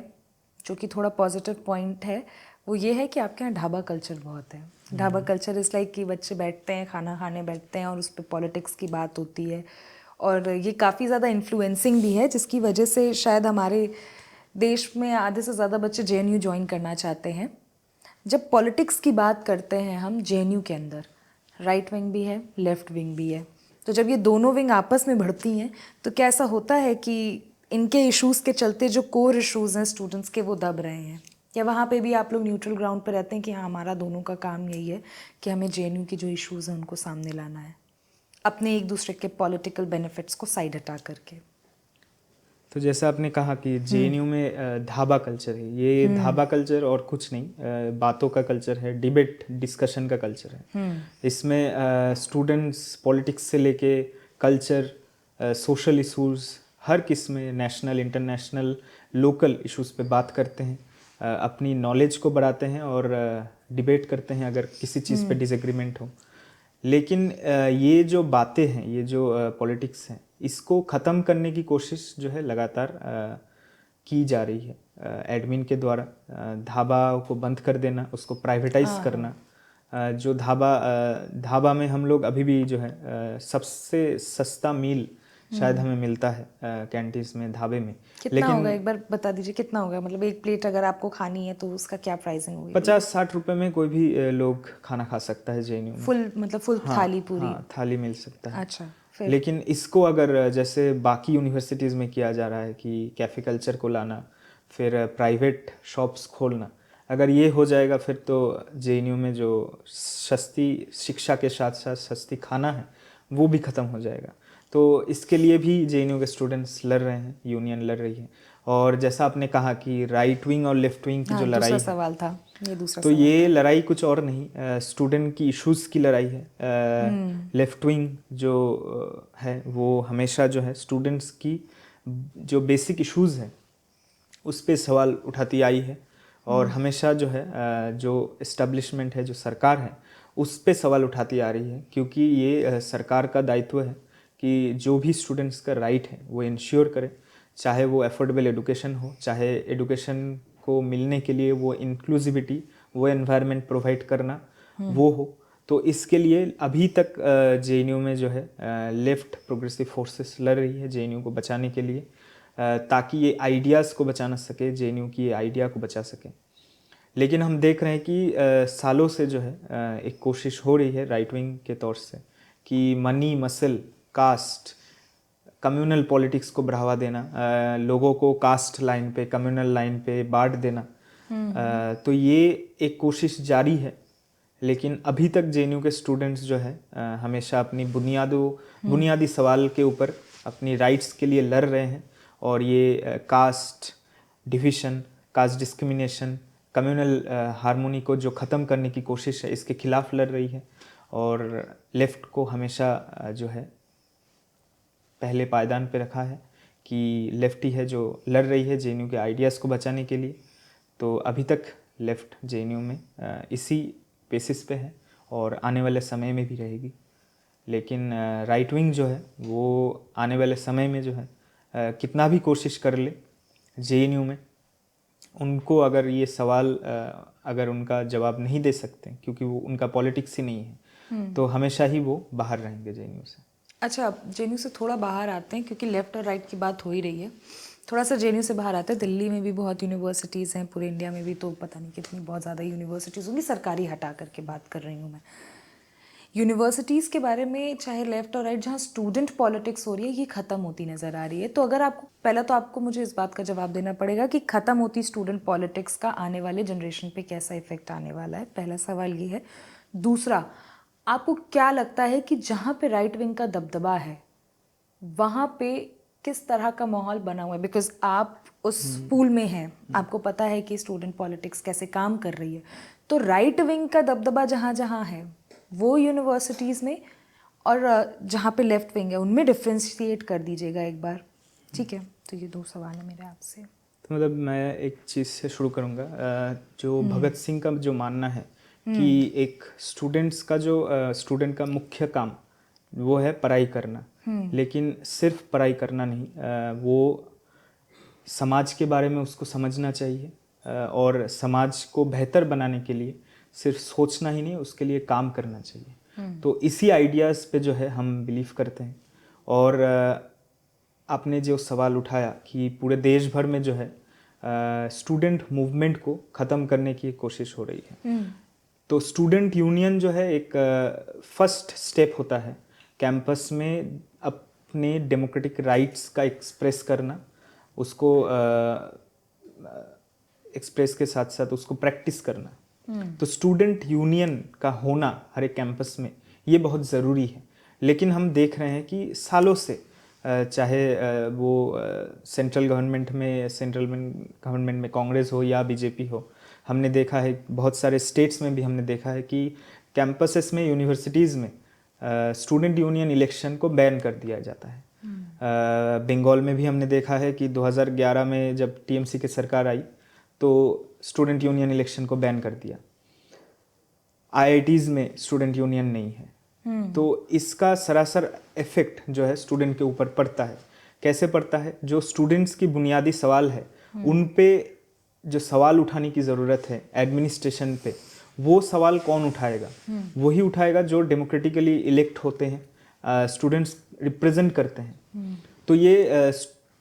जो कि थोड़ा पॉजिटिव पॉइंट है, वो ये है कि आपके यहाँ ढाबा कल्चर बहुत है। ढाबा कल्चर इज़ लाइक कि बच्चे बैठते हैं, खाना खाने बैठते हैं और उस पर पॉलिटिक्स की बात होती है, और ये काफ़ी ज़्यादा इन्फ्लुएंसिंग भी है, जिसकी वजह से शायद हमारे देश में आधे से ज़्यादा बच्चे जेएनयू ज्वाइन करना चाहते हैं। जब पॉलिटिक्स की बात करते हैं हम जेएनयू के अंदर, राइट विंग भी है, लेफ्ट विंग भी है, तो जब ये दोनों विंग आपस में भिड़ती हैं तो क्या ऐसा होता है कि इनके इश्यूज़ के चलते जो कोर इश्यूज़ हैं स्टूडेंट्स के, वो दब रहे हैं? या वहाँ पे भी आप लोग न्यूट्रल ग्राउंड पे रहते हैं कि हाँ, हमारा दोनों का काम यही है कि हमें जेएनयू की जो इश्यूज़ हैं उनको सामने लाना है, अपने एक दूसरे के पॉलिटिकल बेनिफिट्स को साइड हटा करके? तो जैसा आपने कहा कि जेएनयू में ढाबा कल्चर है, ये ढाबा कल्चर और कुछ नहीं, बातों का कल्चर है, डिबेट डिस्कशन का कल्चर है। इसमें स्टूडेंट्स पॉलिटिक्स से लेके कल्चर, सोशल इश्यूज, हर किस्म, नेशनल, इंटरनेशनल, लोकल इश्यूज पे बात करते हैं, अपनी नॉलेज को बढ़ाते हैं और डिबेट करते हैं अगर किसी चीज़ पे डिसएग्रीमेंट हो। लेकिन ये जो बातें हैं, ये जो पॉलिटिक्स हैं, इसको ख़त्म करने की कोशिश जो है लगातार की जा रही है एडमिन के द्वारा। ढाबा को बंद कर देना, उसको प्राइवेटाइज करना। जो ढाबा में हम लोग अभी भी जो है सबसे सस्ता मील शायद हमें मिलता है कैंटीन्स में, ढाबे में। कितना होगा, एक बार बता दीजिए कितना होगा, मतलब एक प्लेट अगर आपको खानी है तो उसका क्या प्राइसिंग होगी? 50-60 रुपए में कोई भी लोग खाना खा सकता है जेएनयू में। फुल मतलब फुल हाँ, थाली पूरी? हाँ, थाली मिल सकता है। अच्छा, फिर? लेकिन इसको अगर जैसे बाकी यूनिवर्सिटीज़ में किया जा रहा है कि कैफ़े कल्चर को लाना, फिर प्राइवेट शॉप्स खोलना, अगर ये हो जाएगा फिर तो जेएनयू में जो सस्ती शिक्षा के साथ साथ सस्ती खाना है वो भी ख़त्म हो जाएगा। तो इसके लिए भी जेएनयू के स्टूडेंट्स लड़ रहे हैं, यूनियन लड़ रही है। और जैसा आपने कहा कि राइट विंग और लेफ्ट विंग की हाँ, जो लड़ाई दूसरा है, सवाल था, ये दूसरा तो सवाल ये था। लड़ाई कुछ और नहीं, स्टूडेंट की इश्यूज़ की लड़ाई है। लेफ्ट विंग जो है वो हमेशा जो है स्टूडेंट्स की जो बेसिक इश्यूज़ हैं उस पे सवाल उठाती आई है, और हमेशा जो है जो इस्टेब्लिशमेंट है, जो सरकार है, उस पे सवाल उठाती आ रही है, क्योंकि ये सरकार का दायित्व है कि जो भी स्टूडेंट्स का राइट है वो इंश्योर करे, चाहे वो अफोर्डेबल एडुकेशन हो, चाहे एडुकेशन को मिलने के लिए वो इंक्लूसिविटी, वो एनवायरनमेंट प्रोवाइड करना वो हो। तो इसके लिए अभी तक जेएनयू में जो है लेफ्ट प्रोग्रेसिव फोर्सेस लड़ रही है जेएनयू को बचाने के लिए, ताकि ये आइडियाज़ को बचाना सके, जेएनयू की ये आइडिया को बचा सके। लेकिन हम देख रहे हैं कि सालों से जो है एक कोशिश हो रही है राइट विंग के तौर से कि money, muscle, caste, communal politics को बढ़ावा देना, लोगों को कास्ट लाइन पे, कम्युनल लाइन पे बांट देना। तो ये एक कोशिश जारी है, लेकिन अभी तक जेएनयू के स्टूडेंट्स जो है हमेशा अपनी बुनियादी सवाल के ऊपर अपनी राइट्स के लिए लड़ रहे हैं, और ये caste division, caste discrimination, communal harmony को जो ख़त्म करने की कोशिश है इसके खिलाफ लड़ रही है। और लेफ़्ट को हमेशा जो है पहले पायदान पे रखा है कि लेफ्ट ही है जो लड़ रही है जेएनयू के आइडियाज़ को बचाने के लिए। तो अभी तक लेफ़्ट जेएनयू में इसी बेसिस पे है और आने वाले समय में भी रहेगी। लेकिन राइट विंग जो है वो आने वाले समय में जो है कितना भी कोशिश कर ले जेएनयू में, उनको अगर ये सवाल अगर उनका जवाब नहीं दे सकते, क्योंकि वो उनका पॉलिटिक्स ही नहीं है, तो हमेशा ही वो बाहर रहेंगे जेएनयू से। अच्छा, अब जेएनयू से थोड़ा बाहर आते हैं, क्योंकि लेफ्ट और राइट की बात हो ही रही है। थोड़ा सा जेएनयू से बाहर आते हैं। दिल्ली में भी बहुत यूनिवर्सिटीज़ हैं, पूरे इंडिया में भी तो पता नहीं कितनी, बहुत ज़्यादा यूनिवर्सिटीज़ होंगी, सरकारी हटा करके बात कर रही हूँ मैं। यूनिवर्सिटीज़ के बारे में, चाहे लेफ्ट और राइट, जहाँ स्टूडेंट पॉलिटिक्स हो रही है, ये ख़त्म होती नज़र आ रही है। तो अगर आपको, पहला तो आपको मुझे इस बात का जवाब देना पड़ेगा कि ख़त्म होती स्टूडेंट पॉलिटिक्स का आने वाले जनरेशन पे कैसा इफेक्ट आने वाला है। पहला सवाल ये है। दूसरा, आपको क्या लगता है कि जहाँ पे राइट विंग का दबदबा है वहाँ पे किस तरह का माहौल बना हुआ है? बिकॉज आप उस पूल में हैं, आपको पता है कि स्टूडेंट पॉलिटिक्स कैसे काम कर रही है। तो राइट विंग का दबदबा जहाँ जहाँ है वो यूनिवर्सिटीज़ में, और जहाँ पे लेफ्ट विंग है उनमें डिफ्रेंशिएट कर दीजिएगा एक बार, ठीक है? तो ये दो सवाल है मेरे आपसे। तो मतलब मैं एक चीज़ से शुरू करूँगा, जो भगत सिंह का जो मानना है कि एक स्टूडेंट का मुख्य काम वो है पढ़ाई करना, लेकिन सिर्फ पढ़ाई करना नहीं, वो समाज के बारे में उसको समझना चाहिए, और समाज को बेहतर बनाने के लिए सिर्फ सोचना ही नहीं, उसके लिए काम करना चाहिए। तो इसी आइडियाज़ पे जो है हम बिलीव करते हैं। और आपने जो सवाल उठाया कि पूरे देश भर में जो है स्टूडेंट मूवमेंट को ख़त्म करने की कोशिश हो रही है, तो स्टूडेंट यूनियन जो है एक फर्स्ट स्टेप होता है कैंपस में अपने डेमोक्रेटिक राइट्स का एक्सप्रेस करना, उसको एक्सप्रेस के साथ साथ उसको प्रैक्टिस करना। तो स्टूडेंट यूनियन का होना हर एक कैंपस में ये बहुत ज़रूरी है। लेकिन हम देख रहे हैं कि सालों से चाहे वो सेंट्रल गवर्नमेंट में कांग्रेस हो या बीजेपी हो, हमने देखा है बहुत सारे स्टेट्स में भी हमने देखा है कि कैंपसेस में, यूनिवर्सिटीज़ में स्टूडेंट यूनियन इलेक्शन को बैन कर दिया जाता है। बंगाल में भी हमने देखा है कि 2011 में जब टीएमसी की सरकार आई तो स्टूडेंट यूनियन इलेक्शन को बैन कर दिया। आईआईटीज़ में स्टूडेंट यूनियन नहीं है। तो इसका सरासर इफेक्ट जो है स्टूडेंट के ऊपर पड़ता है। कैसे पड़ता है? जो स्टूडेंट्स की बुनियादी सवाल है उन पे जो सवाल उठाने की ज़रूरत है एडमिनिस्ट्रेशन पे, वो सवाल कौन उठाएगा? वही उठाएगा जो डेमोक्रेटिकली इलेक्ट होते हैं, स्टूडेंट्स रिप्रेजेंट करते हैं। तो ये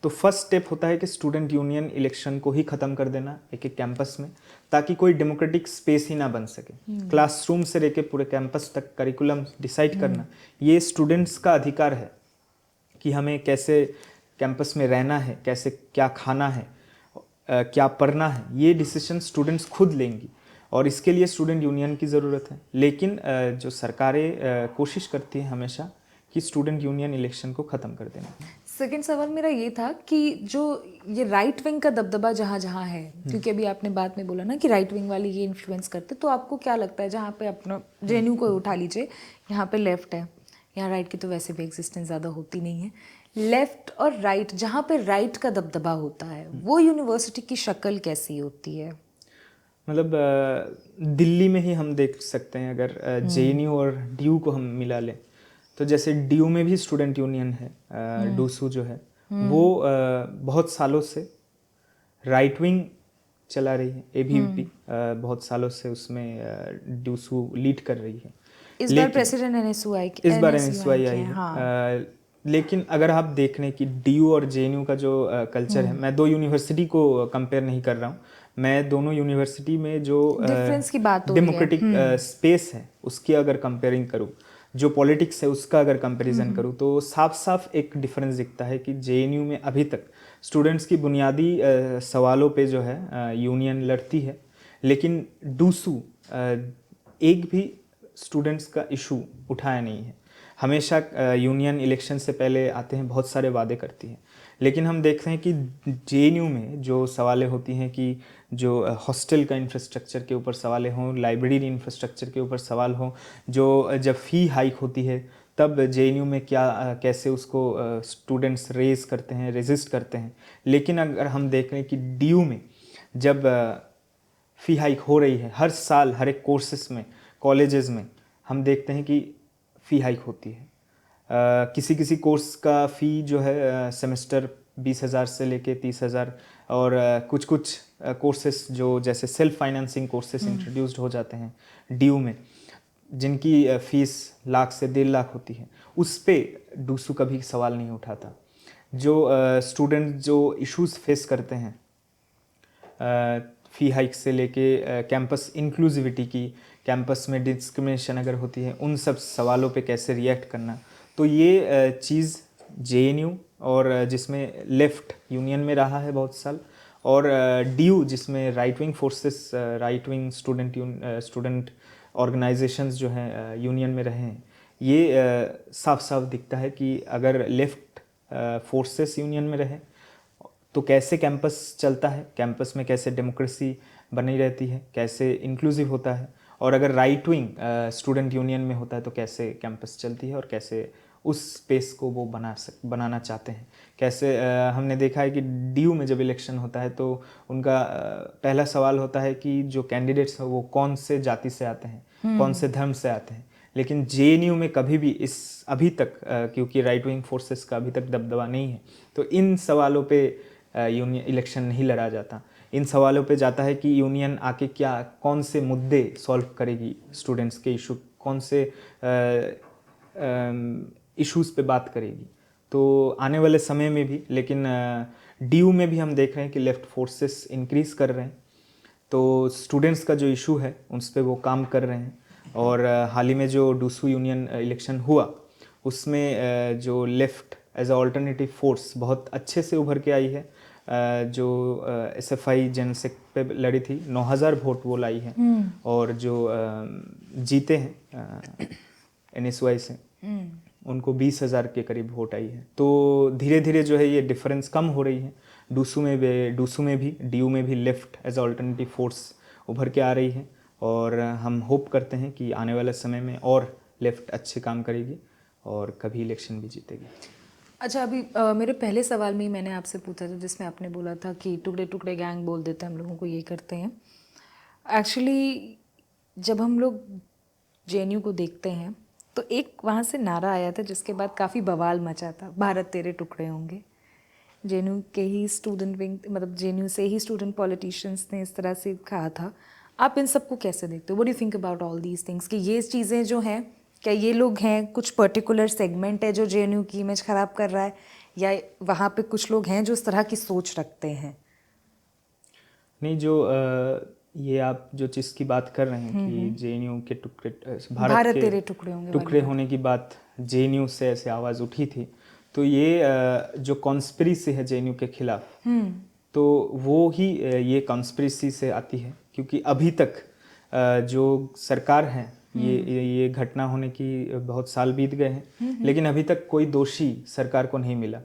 तो फर्स्ट स्टेप होता है कि स्टूडेंट यूनियन इलेक्शन को ही ख़त्म कर देना एक एक कैंपस में, ताकि कोई डेमोक्रेटिक स्पेस ही ना बन सके। क्लासरूम से लेके पूरे कैंपस तक करिकुलम डिसाइड करना ये स्टूडेंट्स का अधिकार है कि हमें कैसे कैंपस में रहना है, कैसे क्या खाना है, क्या पढ़ना है, ये डिसीजन स्टूडेंट्स खुद लेंगी और इसके लिए स्टूडेंट यूनियन की ज़रूरत है। लेकिन जो सरकारें कोशिश करती हैं हमेशा कि स्टूडेंट यूनियन इलेक्शन को ख़त्म कर देना। सेकंड सवाल मेरा ये था कि जो ये राइट विंग का दबदबा जहाँ जहाँ है, क्योंकि अभी आपने बाद में बोला ना कि राइट विंग वाले ये इन्फ्लुएंस करते, तो आपको क्या लगता है जहाँ पे अपना जेएनयू को उठा लीजिए, यहाँ पे लेफ्ट है, यहाँ राइट की तो वैसे भी एग्जिस्टेंस ज़्यादा होती नहीं है, लेफ्ट और राइट जहाँ पे राइट का दबदबा होता है वो यूनिवर्सिटी की शक्ल कैसी होती है? मतलब दिल्ली में ही हम देख सकते हैं, अगर जेएनयू और डीयू को हम मिला लें तो जैसे डीयू में भी स्टूडेंट यूनियन है, डूसू जो है वो बहुत सालों से राइट विंग चला रही है, एबीवीपी बहुत सालों से उसमें डूसू लीड कर रही है। इस बार प्रेसिडेंट एनएसयूआई इस बार एनएसयूआई आई है। हाँ। लेकिन अगर आप देख लें कि डीयू और जेएनयू का जो कल्चर है, मैं दो यूनिवर्सिटी को कंपेयर नहीं कर रहा हूँ, मैं दोनों यूनिवर्सिटी में जो डिफरेंस की बात हो रही है, डेमोक्रेटिक स्पेस है उसकी अगर कंपेयरिंग करूँ, जो पॉलिटिक्स है उसका अगर कंपैरिजन करूँ, तो साफ साफ एक डिफरेंस दिखता है कि जेएनयू में अभी तक स्टूडेंट्स की बुनियादी सवालों पे जो है यूनियन लड़ती है, लेकिन डूसू एक भी स्टूडेंट्स का इशू उठाया नहीं है। हमेशा यूनियन इलेक्शन से पहले आते हैं, बहुत सारे वादे करती है, लेकिन हम देखते हैं कि जेएनयू में जो सवालें होती हैं कि जो हॉस्टल का इंफ्रास्ट्रक्चर के ऊपर सवालें हों, लाइब्रेरी इंफ्रास्ट्रक्चर के ऊपर सवाल हों, जो जब फ़ी हाइक होती है तब जेएनयू में क्या कैसे उसको स्टूडेंट्स रेज करते हैं, रेजिस्ट करते हैं। लेकिन अगर हम देख लें कि डीयू में जब फ़ी हाइक हो रही है, हर साल हर एक कोर्सेस में, कॉलेजेस में हम देखते हैं कि फ़ी हाइक होती है। किसी किसी कोर्स का फ़ी जो है सेमेस्टर 20,000 से लेके 30,000, और कुछ कुछ कोर्सेस जो जैसे सेल्फ फाइनेंसिंग कोर्सेस इंट्रोड्यूस्ड हो जाते हैं डीयू में, जिनकी फ़ीस लाख से 1.5 लाख होती है, उस पे डूसू कभी सवाल नहीं उठाता। जो स्टूडेंट जो इश्यूज फेस करते हैं फ़ी हाइक से लेके कैंपस इंक्लूसिविटी की, कैंपस में डिस्क्रिमिनेशन अगर होती है, उन सब सवालों पे कैसे रिएक्ट करना, तो ये चीज़ जेएनयू और जिसमें लेफ़्ट यूनियन में रहा है बहुत साल, और डीयू जिसमें right wing forces, right wing student organisations जो हैं यूनियन में रहे हैं, ये साफ साफ दिखता है कि अगर लेफ़्ट फोर्सेस यूनियन में रहे तो कैसे कैंपस चलता है, कैंपस में कैसे डेमोक्रेसी बनी रहती है, कैसे इंक्लूसिव होता है, और अगर राइट विंग स्टूडेंट यूनियन में होता है तो कैसे कैंपस चलती है और कैसे उस स्पेस को वो बनाना चाहते हैं। कैसे हमने देखा है कि डीयू में जब इलेक्शन होता है तो उनका पहला सवाल होता है कि जो कैंडिडेट्स हैं वो कौन से जाति से आते हैं, कौन से धर्म से आते हैं। लेकिन जेएनयू में कभी भी अभी तक क्योंकि राइट विंग फोर्सेस का अभी तक दबदबा नहीं है, तो इन सवालों पे यूनियन इलेक्शन नहीं लड़ा जाता। इन सवालों पे जाता है कि यूनियन आके कौन से मुद्दे सॉल्व करेगी, स्टूडेंट्स के इशू कौन से इश्यूज़ पे बात करेगी। तो आने वाले समय में भी, लेकिन डीयू में भी हम देख रहे हैं कि लेफ़्ट फोर्सेस इंक्रीज़ कर रहे हैं, तो स्टूडेंट्स का जो इशू है उस पर वो काम कर रहे हैं। और हाल ही में जो डूसू यूनियन इलेक्शन हुआ उसमें जो left as a alternative force बहुत अच्छे से उभर के आई है। जो एसएफआई जनसेक पे लड़ी थी, 9,000 वोट वो लाई है, और जो जीते हैं एनएसयूआई से उनको 20,000 के करीब वोट आई है। तो धीरे धीरे जो है ये डिफरेंस कम हो रही है। डूसू में भी डीयू में भी लेफ़्ट एज ऑल्टरनेटिव फोर्स उभर के आ रही है, और हम होप करते हैं कि आने वाले समय में और लेफ़्ट अच्छे काम करेगी और कभी इलेक्शन भी जीतेगी। अच्छा, अभी मेरे पहले सवाल में ही मैंने आपसे पूछा था जिसमें आपने बोला था कि टुकड़े टुकड़े गैंग बोल देते हैं हम लोगों को, ये करते हैं। एक्चुअली जब हम लोग जेएनयू को देखते हैं तो एक वहाँ से नारा आया था जिसके बाद काफ़ी बवाल मचा था, भारत तेरे टुकड़े होंगे। जेएनयू के ही स्टूडेंट विंग, मतलब जेएनयू से ही स्टूडेंट पॉलिटिशियंस ने इस तरह से कहा था। आप इन सबको कैसे देखते हो? What do you think about all these things कि ये चीज़ें जो हैं, क्या ये लोग हैं, कुछ पर्टिकुलर सेगमेंट है जो जेएनयू की इमेज ख़राब कर रहा है, या वहाँ पे कुछ लोग हैं जो इस तरह की सोच रखते हैं? नहीं, जो ये आप जो चीज़ की बात कर रहे हैं कि जेएनयू के टुकड़े, भारत तेरे टुकड़े होंगे टुकड़े होने की बात जेएनयू से ऐसे आवाज़ उठी थी, तो ये जो कॉन्स्पिरेसी है जेएनयू के खिलाफ, तो वो ही ये कॉन्स्पिरेसी से आती है, क्योंकि अभी तक जो सरकार है, ये घटना होने की बहुत साल बीत गए हैं, लेकिन अभी तक कोई दोषी सरकार को नहीं मिला।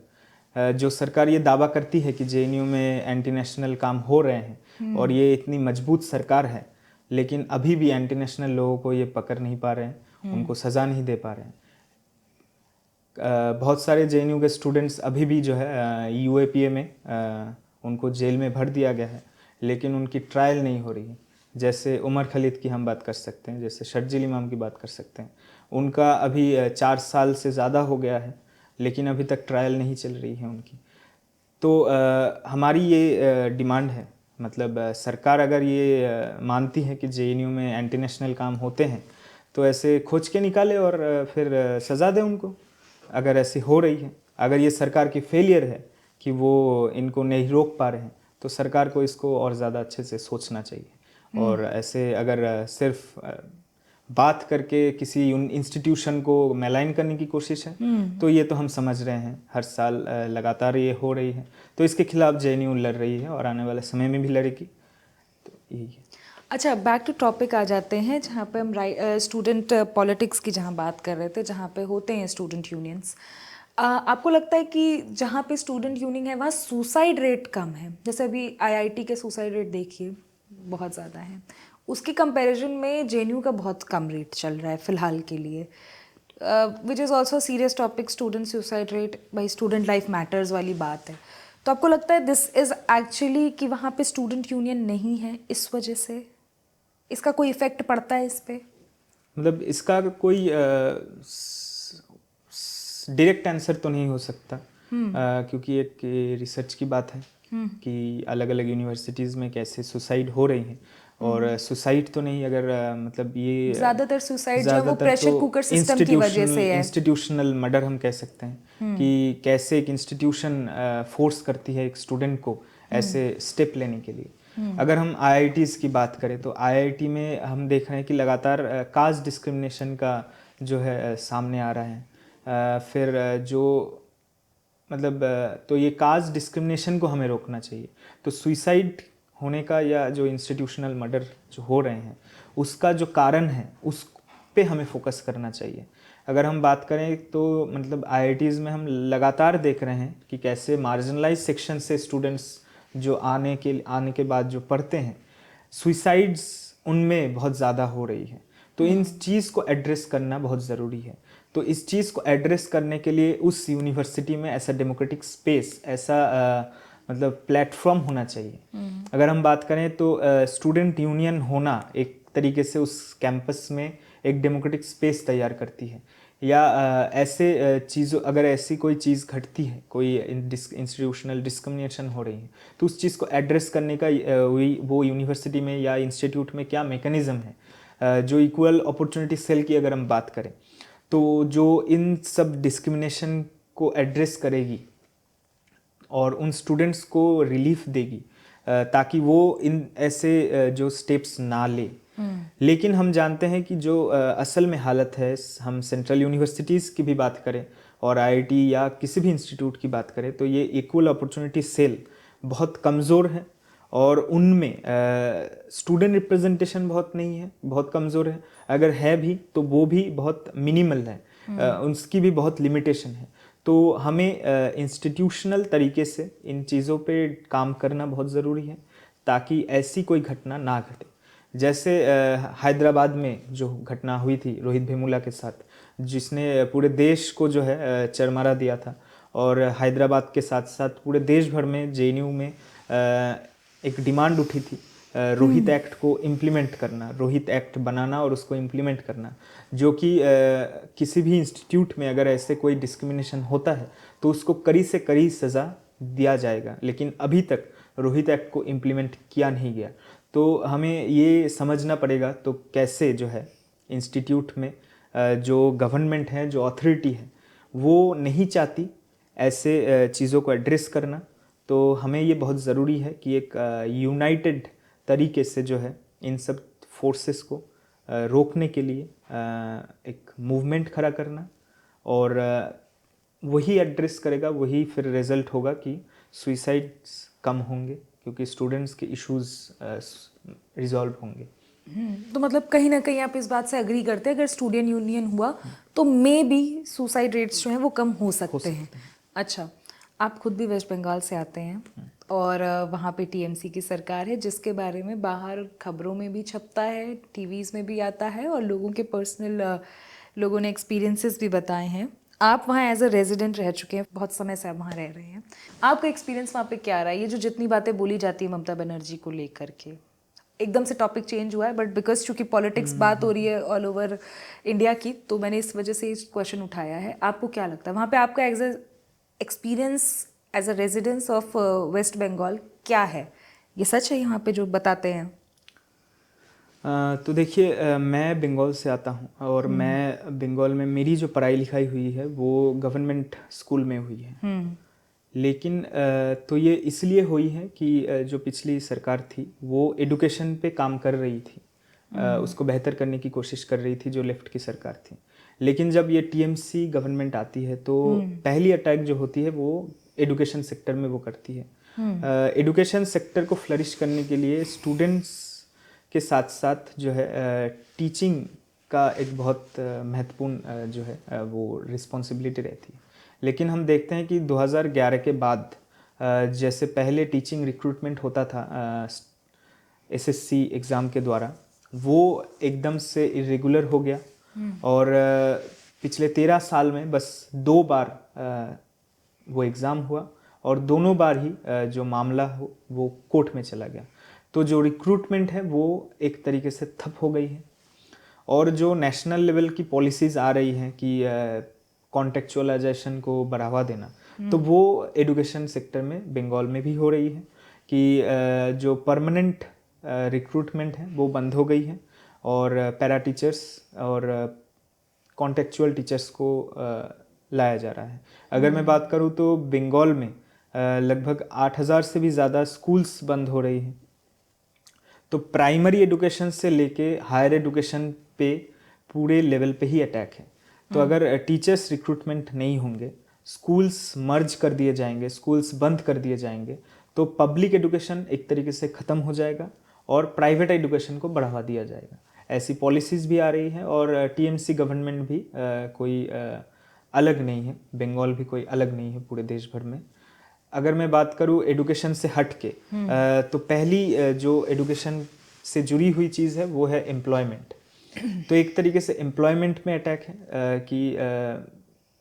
जो सरकार ये दावा करती है कि जेएनयू में एंटी नेशनल काम हो रहे हैं और ये इतनी मजबूत सरकार है, लेकिन अभी भी एंटी नेशनल लोगों को ये पकड़ नहीं पा रहे हैं, उनको सज़ा नहीं दे पा रहे हैं। बहुत सारे जेएनयू के स्टूडेंट्स अभी भी जो है यूएपीए में उनको जेल में भर दिया गया है, लेकिन उनकी ट्रायल नहीं हो रही है। जैसे उमर खलीद की हम बात कर सकते हैं, जैसे शर्जील इमाम की बात कर सकते हैं। उनका अभी 4 साल से ज़्यादा हो गया है, लेकिन अभी तक ट्रायल नहीं चल रही है उनकी। तो हमारी ये डिमांड है, मतलब सरकार अगर ये मानती है कि जेएनयू में एंटी नेशनल काम होते हैं, तो ऐसे खोज के निकाले और फिर सज़ा दे उनको, अगर ऐसी हो रही है। अगर ये सरकार की फेलियर है कि वो इनको नहीं रोक पा रहे हैं, तो सरकार को इसको और ज़्यादा अच्छे से सोचना चाहिए। और ऐसे अगर सिर्फ बात करके किसी इंस्टीट्यूशन को मैलाइन करने की कोशिश है, तो ये तो हम समझ रहे हैं, हर साल लगातार ये हो रही है। तो इसके खिलाफ जेएनयू लड़ रही है और आने वाले समय में भी लड़ेगी। तो यही है। अच्छा, बैक टू टॉपिक आ जाते हैं, जहाँ पे हम स्टूडेंट पॉलिटिक्स की जहाँ बात कर रहे थे, जहाँ पे होते हैं स्टूडेंट यूनियंस। आपको लगता है कि जहाँ पे स्टूडेंट यूनियन है वहाँ सुसाइड रेट कम है? जैसे अभी आईआईटी के सुसाइड रेट देखिए बहुत ज़्यादा है, उसके कंपैरिजन में जेएनयू का बहुत कम रेट चल रहा है फ़िलहाल के लिए, which is also serious topic. Student suicide rate, भाई स्टूडेंट लाइफ मैटर्स वाली बात है। तो आपको लगता है दिस इज़ एक्चुअली कि वहाँ पे स्टूडेंट यूनियन नहीं है, इस वजह से इसका कोई इफेक्ट पड़ता है इस पे? मतलब इसका कोई डायरेक्ट आंसर तो नहीं हो सकता, क्योंकि एक रिसर्च की बात है कि अलग अलग यूनिवर्सिटीज़ में कैसे सुसाइड हो रही हैं। और सुसाइड तो नहीं, अगर मतलब ये ज़्यादातर सुसाइड जो है वो प्रेशर कुकर सिस्टम की वजह से है। इंस्टीट्यूशनल मर्डर हम कह सकते हैं कि कैसे एक इंस्टीट्यूशन फोर्स करती है एक स्टूडेंट को ऐसे स्टेप लेने के लिए। अगर हम आईआईटीज़ की बात करें, तो आईआईटी में हम देख रहे हैं कि लगातार कास्ट डिस्क्रिमिनेशन का जो है सामने आ रहा है। फिर जो मतलब तो ये कास्ट डिस्क्रिमिनेशन को हमें रोकना चाहिए। तो सुइसाइड होने का या जो इंस्टीट्यूशनल मर्डर जो हो रहे हैं, उसका जो कारण है उस पे हमें फोकस करना चाहिए। अगर हम बात करें तो मतलब आईआईटीज़ में हम लगातार देख रहे हैं कि कैसे मार्जिनलाइज सेक्शन से स्टूडेंट्स जो आने के बाद जो पढ़ते हैं, सुइसाइड्स उनमें बहुत ज़्यादा हो रही है। तो इन चीज़ को एड्रेस करना बहुत ज़रूरी है। तो इस चीज़ को एड्रेस करने के लिए उस यूनिवर्सिटी में ऐसा डेमोक्रेटिक स्पेस, ऐसा मतलब प्लेटफॉर्म होना चाहिए। अगर हम बात करें तो स्टूडेंट यूनियन होना एक तरीके से उस कैंपस में एक डेमोक्रेटिक स्पेस तैयार करती है। या ऐसे चीज़ों, अगर ऐसी कोई चीज़ घटती है, कोई इंस्टीट्यूशनल डिस्क्रिमिनेशन हो रही है, तो उस चीज़ को एड्रेस करने का वो यूनिवर्सिटी में या इंस्टीट्यूट में क्या मैकेनिज़्म है। जो इक्वल अपॉर्चुनिटी सेल की अगर हम बात करें, तो जो इन सब डिस्क्रिमिनेशन को एड्रेस करेगी और उन स्टूडेंट्स को रिलीफ देगी, ताकि वो इन ऐसे जो स्टेप्स ना ले। लेकिन हम जानते हैं कि जो असल में हालत है, हम सेंट्रल यूनिवर्सिटीज़ की भी बात करें और आईआईटी या किसी भी इंस्टीट्यूट की बात करें, तो ये इक्वल अपॉर्चुनिटी सेल बहुत कमज़ोर है और उनमें स्टूडेंट रिप्रेजेंटेशन बहुत नहीं है, बहुत कमज़ोर है। अगर है भी तो वो भी बहुत मिनिमल है, उसकी भी बहुत लिमिटेशन है। तो हमें इंस्टीट्यूशनल तरीके से इन चीज़ों पे काम करना बहुत ज़रूरी है, ताकि ऐसी कोई घटना ना घटे। जैसे हैदराबाद में जो घटना हुई थी रोहित भेमुला के साथ, जिसने पूरे देश को जो है चरमरा दिया था, और हैदराबाद के साथ साथ पूरे देश भर में जेएनयू में एक डिमांड उठी थी रोहित एक्ट को इम्प्लीमेंट करना, रोहित एक्ट बनाना और उसको इम्प्लीमेंट करना, जो कि किसी भी इंस्टीट्यूट में अगर ऐसे कोई डिस्क्रिमिनेशन होता है तो उसको कड़ी से कड़ी सज़ा दिया जाएगा। लेकिन अभी तक रोहित एक्ट को इम्प्लीमेंट किया नहीं गया। तो हमें ये समझना पड़ेगा तो कैसे जो है इंस्टीट्यूट में जो गवर्नमेंट है, जो अथॉरिटी है, वो नहीं चाहती ऐसे चीज़ों को एड्रेस करना, तो हमें ये बहुत ज़रूरी है कि एक यूनाइटेड तरीके से जो है इन सब फोर्सेस को रोकने के लिए एक मूवमेंट खड़ा करना, और वही एड्रेस करेगा, वही फिर रिजल्ट होगा कि सुइसाइड्स कम होंगे, क्योंकि स्टूडेंट्स के इश्यूज रिजॉल्व होंगे। तो मतलब कहीं ना कहीं आप इस बात से अग्री करते हैं अगर स्टूडेंट यूनियन हुआ तो मे बी सुसाइड रेट्स जो हैं वो कम हो सकते हैं। अच्छा, आप खुद भी वेस्ट बंगाल से आते हैं और वहाँ पे टीएमसी की सरकार है, जिसके बारे में बाहर खबरों में भी छपता है, टीवीज़ में भी आता है, और लोगों के पर्सनल लोगों ने एक्सपीरियंसेस भी बताए हैं। आप वहाँ एज अ रेजिडेंट रह चुके हैं, बहुत समय से आप वहाँ रह रहे हैं, आपका एक्सपीरियंस वहाँ पे क्या रहा है? ये जो जितनी बातें बोली जाती है ममता बनर्जी को लेकर के, एकदम से टॉपिक चेंज हुआ है बट बिकॉज चूंकि पॉलिटिक्स बात हो रही है ऑल ओवर इंडिया की, तो मैंने इस वजह से इस क्वेश्चन उठाया है। आपको क्या लगता है वहाँ पे आपका as a experience as a residence of West Bengal क्या है? ये सच है यहाँ पे जो बताते हैं? तो देखिए, मैं बंगाल से आता हूँ, और मैं बंगाल में मेरी जो पढ़ाई लिखाई हुई है वो गवर्नमेंट स्कूल में हुई है। लेकिन तो ये इसलिए हुई है कि जो पिछली सरकार थी वो एडुकेशन पे काम कर रही थी, उसको बेहतर करने की कोशिश कर रही थी, जो लेफ्ट की सरकार थी। लेकिन जब ये टीएमसी गवर्नमेंट आती है तो पहली अटैक जो होती है वो एडुकेशन सेक्टर में वो करती है। एडुकेशन सेक्टर को फ्लरिश करने के लिए स्टूडेंट्स के साथ साथ जो है टीचिंग का एक बहुत महत्वपूर्ण जो है वो रिस्पॉन्सिबिलिटी रहती है। लेकिन हम देखते हैं कि 2011 के बाद जैसे पहले टीचिंग रिक्रूटमेंट होता था एसएससी एग्ज़ाम के द्वारा, वो एकदम से इरेगुलर हो गया, और पिछले 13 साल में बस 2 बार वो एग्ज़ाम हुआ, और दोनों बार ही जो मामला हो वो कोर्ट में चला गया। तो जो रिक्रूटमेंट है वो एक तरीके से ठप हो गई है, और जो नेशनल लेवल की पॉलिसीज़ आ रही हैं कि कॉन्टेक्चुअलाइजेशन को बढ़ावा देना, तो वो एडुकेशन सेक्टर में बंगाल में भी हो रही है कि जो परमानेंट रिक्रूटमेंट है वो बंद हो गई है, और पैरा टीचर्स और कॉन्टेक्चुअल टीचर्स को लाया जा रहा है। अगर मैं बात करूँ तो बंगाल में लगभग 8,000 से भी ज़्यादा स्कूल्स बंद हो रही हैं। तो प्राइमरी एडुकेशन से लेके हायर एडुकेशन पे पूरे लेवल पे ही अटैक है। तो अगर टीचर्स रिक्रूटमेंट नहीं होंगे, स्कूल्स मर्ज कर दिए जाएंगे, स्कूल्स बंद कर दिए जाएंगे, तो पब्लिक एडुकेशन एक तरीके से ख़त्म हो जाएगा और प्राइवेट एडुकेशन को बढ़ावा दिया जाएगा। ऐसी पॉलिसीज़ भी आ रही हैं, और टीएमसी गवर्नमेंट भी कोई अलग नहीं है, बंगाल भी कोई अलग नहीं है पूरे देश भर में। अगर मैं बात करूँ एडुकेशन से हट के, तो पहली जो एडुकेशन से जुड़ी हुई चीज़ है वो है एम्प्लॉयमेंट। तो एक तरीके से एम्प्लॉयमेंट में अटैक है कि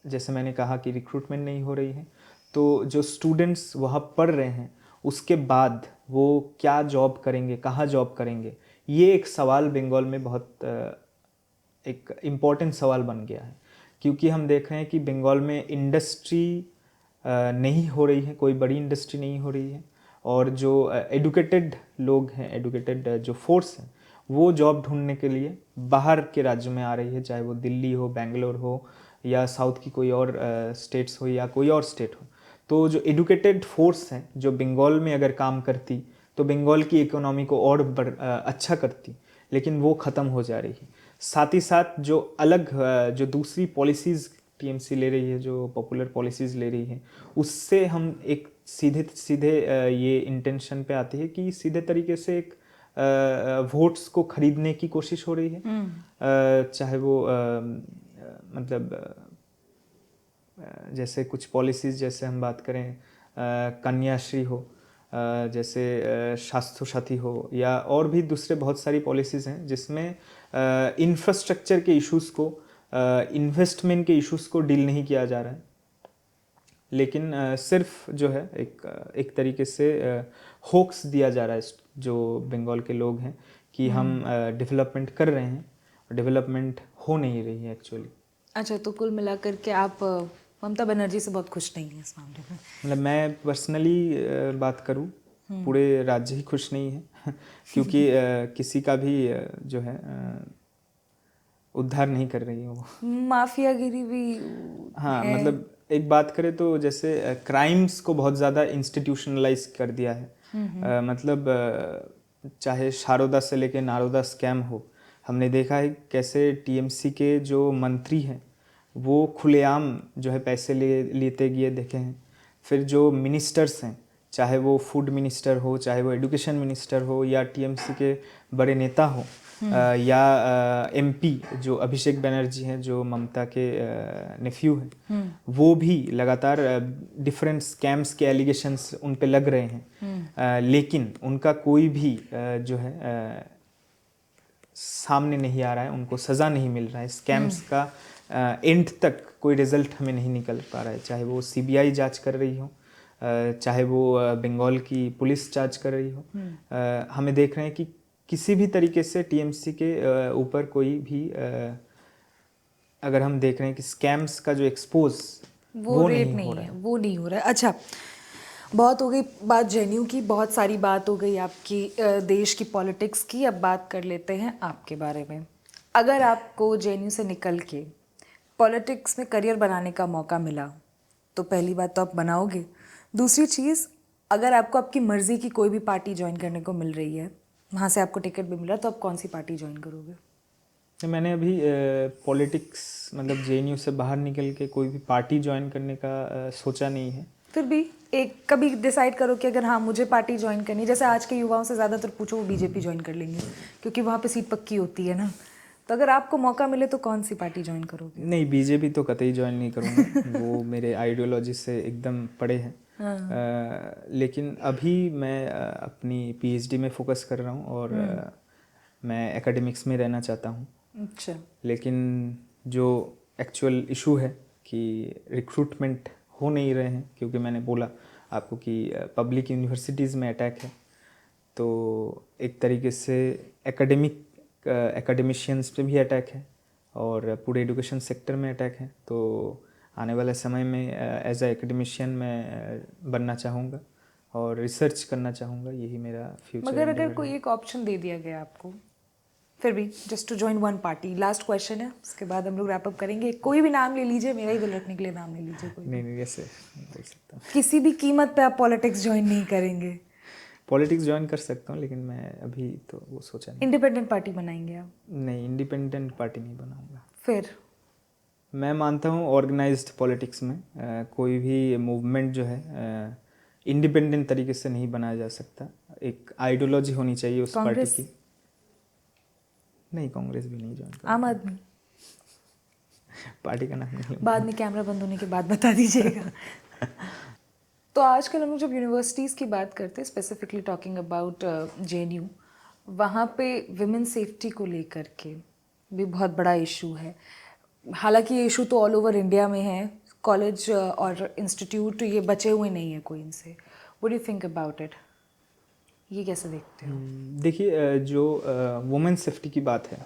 जैसे मैंने कहा कि रिक्रूटमेंट नहीं हो रही है, तो जो स्टूडेंट्स वहाँ पढ़ रहे हैं उसके बाद वो क्या जॉब करेंगे, कहाँ जॉब करेंगे, ये एक सवाल बंगाल में बहुत एक इम्पॉर्टेंट सवाल बन गया है। क्योंकि हम देख रहे हैं कि बंगाल में इंडस्ट्री नहीं हो रही है, कोई बड़ी इंडस्ट्री नहीं हो रही है, और जो एडुकेटेड लोग हैं, एडुकेटेड जो फोर्स हैं, वो जॉब ढूंढने के लिए बाहर के राज्यों में आ रही है, चाहे वो दिल्ली हो, बेंगलोर हो, या साउथ की कोई और स्टेट्स हो, या कोई और स्टेट हो। तो जो एडुकेटेड फोर्स हैं जो बंगाल में अगर काम करती तो बंगाल की इकोनॉमी को और अच्छा करती, लेकिन वो ख़त्म हो जा रही है। साथ ही साथ जो अलग जो दूसरी पॉलिसीज़ टीएमसी ले रही है, जो पॉपुलर पॉलिसीज़ ले रही है, उससे हम एक सीधे सीधे ये इंटेंशन पे आती है कि सीधे तरीके से एक वोट्स को खरीदने की कोशिश हो रही है। चाहे वो मतलब जैसे कुछ पॉलिसीज़, जैसे हम बात करें कन्याश्री हो, जैसे स्वास्थ्य साथी हो, या और भी दूसरे बहुत सारी पॉलिसीज़ हैं जिसमें इंफ्रास्ट्रक्चर के इश्यूज़ को, इन्वेस्टमेंट के इश्यूज़ को डील नहीं किया जा रहा है, लेकिन सिर्फ जो है एक तरीके से होक्स दिया जा रहा है जो बंगाल के लोग हैं कि हम डेवलपमेंट कर रहे हैं, डेवलपमेंट हो नहीं रही है एक्चुअली। अच्छा, तो कुल मिलाकर के आप ममता बनर्जी से बहुत खुश नहीं हैं इस मामले में? मतलब मैं पर्सनली बात करूं, पूरे राज्य ही खुश नहीं है क्योंकि किसी का भी जो है उद्धार नहीं कर रही है वो। माफियागिरी भी हाँ, है। मतलब एक बात करें तो जैसे क्राइम्स को बहुत ज़्यादा इंस्टीट्यूशनलाइज कर दिया है। मतलब चाहे शारदा से लेके नारोदा स्कैम हो, हमने देखा है कैसे टीएमसी के जो मंत्री हैं वो खुलेआम जो है पैसे लेते गए देखे हैं। फिर जो मिनिस्टर्स हैं, चाहे वो फूड मिनिस्टर हो, चाहे वो एजुकेशन मिनिस्टर हो, या टीएमसी के बड़े नेता हो, या एमपी जो अभिषेक बनर्जी हैं जो ममता के नेफ्यू हैं, वो भी लगातार डिफरेंट स्कैम्स के एलिगेशंस उन पे लग रहे हैं। लेकिन उनका कोई भी जो है सामने नहीं आ रहा है, उनको सज़ा नहीं मिल रहा है। स्कैम्स का एंड तक कोई रिजल्ट हमें नहीं निकल पा रहा है, चाहे वो सीबीआई जांच कर रही हो, चाहे वो बंगाल की पुलिस जांच कर रही हो। हमें देख रहे हैं कि किसी भी तरीके से टीएमसी के ऊपर कोई भी अगर हम देख रहे हैं कि स्कैम्स का जो एक्सपोज वो रेट नहीं है, वो नहीं हो रहा है। अच्छा, बहुत हो गई बात जेएनयू की, बहुत सारी बात हो गई आपकी देश की पॉलिटिक्स की। अब बात कर लेते हैं आपके बारे में। अगर आपको जेएनयू से निकल के पॉलिटिक्स में करियर बनाने का मौका मिला तो पहली बात तो आप बनाओगे। दूसरी चीज़, अगर आपको आपकी मर्ज़ी की कोई भी पार्टी ज्वाइन करने को मिल रही है, वहाँ से आपको टिकट भी मिल रहा है, तो आप कौन सी पार्टी ज्वाइन करोगे? मैंने अभी पॉलिटिक्स मतलब जेएनयू से बाहर निकल के कोई भी पार्टी ज्वाइन करने का सोचा नहीं है। फिर भी एक कभी डिसाइड करो कि अगर हाँ मुझे पार्टी ज्वाइन करनी है, जैसे आज के युवाओं से ज़्यादातर पूछो वो बीजेपी ज्वाइन कर लेंगे क्योंकि वहाँ पे सीट पक्की होती है ना। तो अगर आपको मौका मिले तो कौन सी पार्टी ज्वाइन करोगे? नहीं, बीजेपी तो कतई ज्वाइन नहीं करूँगा। वो मेरे आइडियोलॉजी से एकदम परे हैं। लेकिन अभी मैं अपनी पीएचडी में फोकस कर रहा हूँ और मैं एकेडमिक्स में रहना चाहता हूँ। अच्छा। लेकिन जो एक्चुअल इशू है कि रिक्रूटमेंट हो नहीं रहे हैं, क्योंकि मैंने बोला आपको कि पब्लिक यूनिवर्सिटीज़ में अटैक है, तो एक तरीके से एकेडमिशियंस पे भी अटैक है और पूरे एजुकेशन सेक्टर में अटैक है। तो आने वाले समय में एज अ एकेडमिशियन मैं बनना चाहूँगा और रिसर्च करना चाहूँगा, यही मेरा फ्यूचर। मगर अगर कोई एक ऑप्शन दे दिया गया आपको, फिर भी just to join one party, last question है, उसके बाद हम लोग रैप अप करेंगे। कोई भी नाम ले लीजिए, मेरा ही दिल रखने के लिए नाम ले लीजिए कोई। नहीं ऐसे बोल सकता हूँ। किसी भी कीमत पे आप पॉलिटिक्स ज्वाइन नहीं करेंगे? पॉलिटिक्स ज्वाइन कर सकता हूँ, लेकिन मैं अभी तो वो सोचा नहीं। इंडिपेंडेंट पार्टी बनाएंगे आप? नहीं, इंडिपेंडेंट पार्टी नहीं बनाऊंगा। फिर मैं मानता हूँ ऑर्गेनाइज्ड पॉलिटिक्स में कोई भी मूवमेंट जो है इंडिपेंडेंट तरीके से नहीं बनाया जा सकता। एक आइडियोलॉजी होनी चाहिए उस पार्टी की। नहीं, कांग्रेस भी नहीं ज्वाइन करूँगा। आम आदमी पार्टी का नाम नहीं। बाद में कैमरा बंद होने के बाद बता दीजिएगा। तो आजकल हम लोग जब यूनिवर्सिटीज़ की बात करते हैं, स्पेसिफिकली टॉकिंग अबाउट जेएनयू, वहाँ पे विमेन सेफ्टी को लेकर के भी बहुत बड़ा इशू है। हालांकि ये इशू तो ऑल ओवर इंडिया में है, कॉलेज और इंस्टीट्यूट ये बचे हुए नहीं है कोई इनसे। What do you think about it? ये कैसे देखते हो? देखिए, जो वुमेन सेफ्टी की बात है,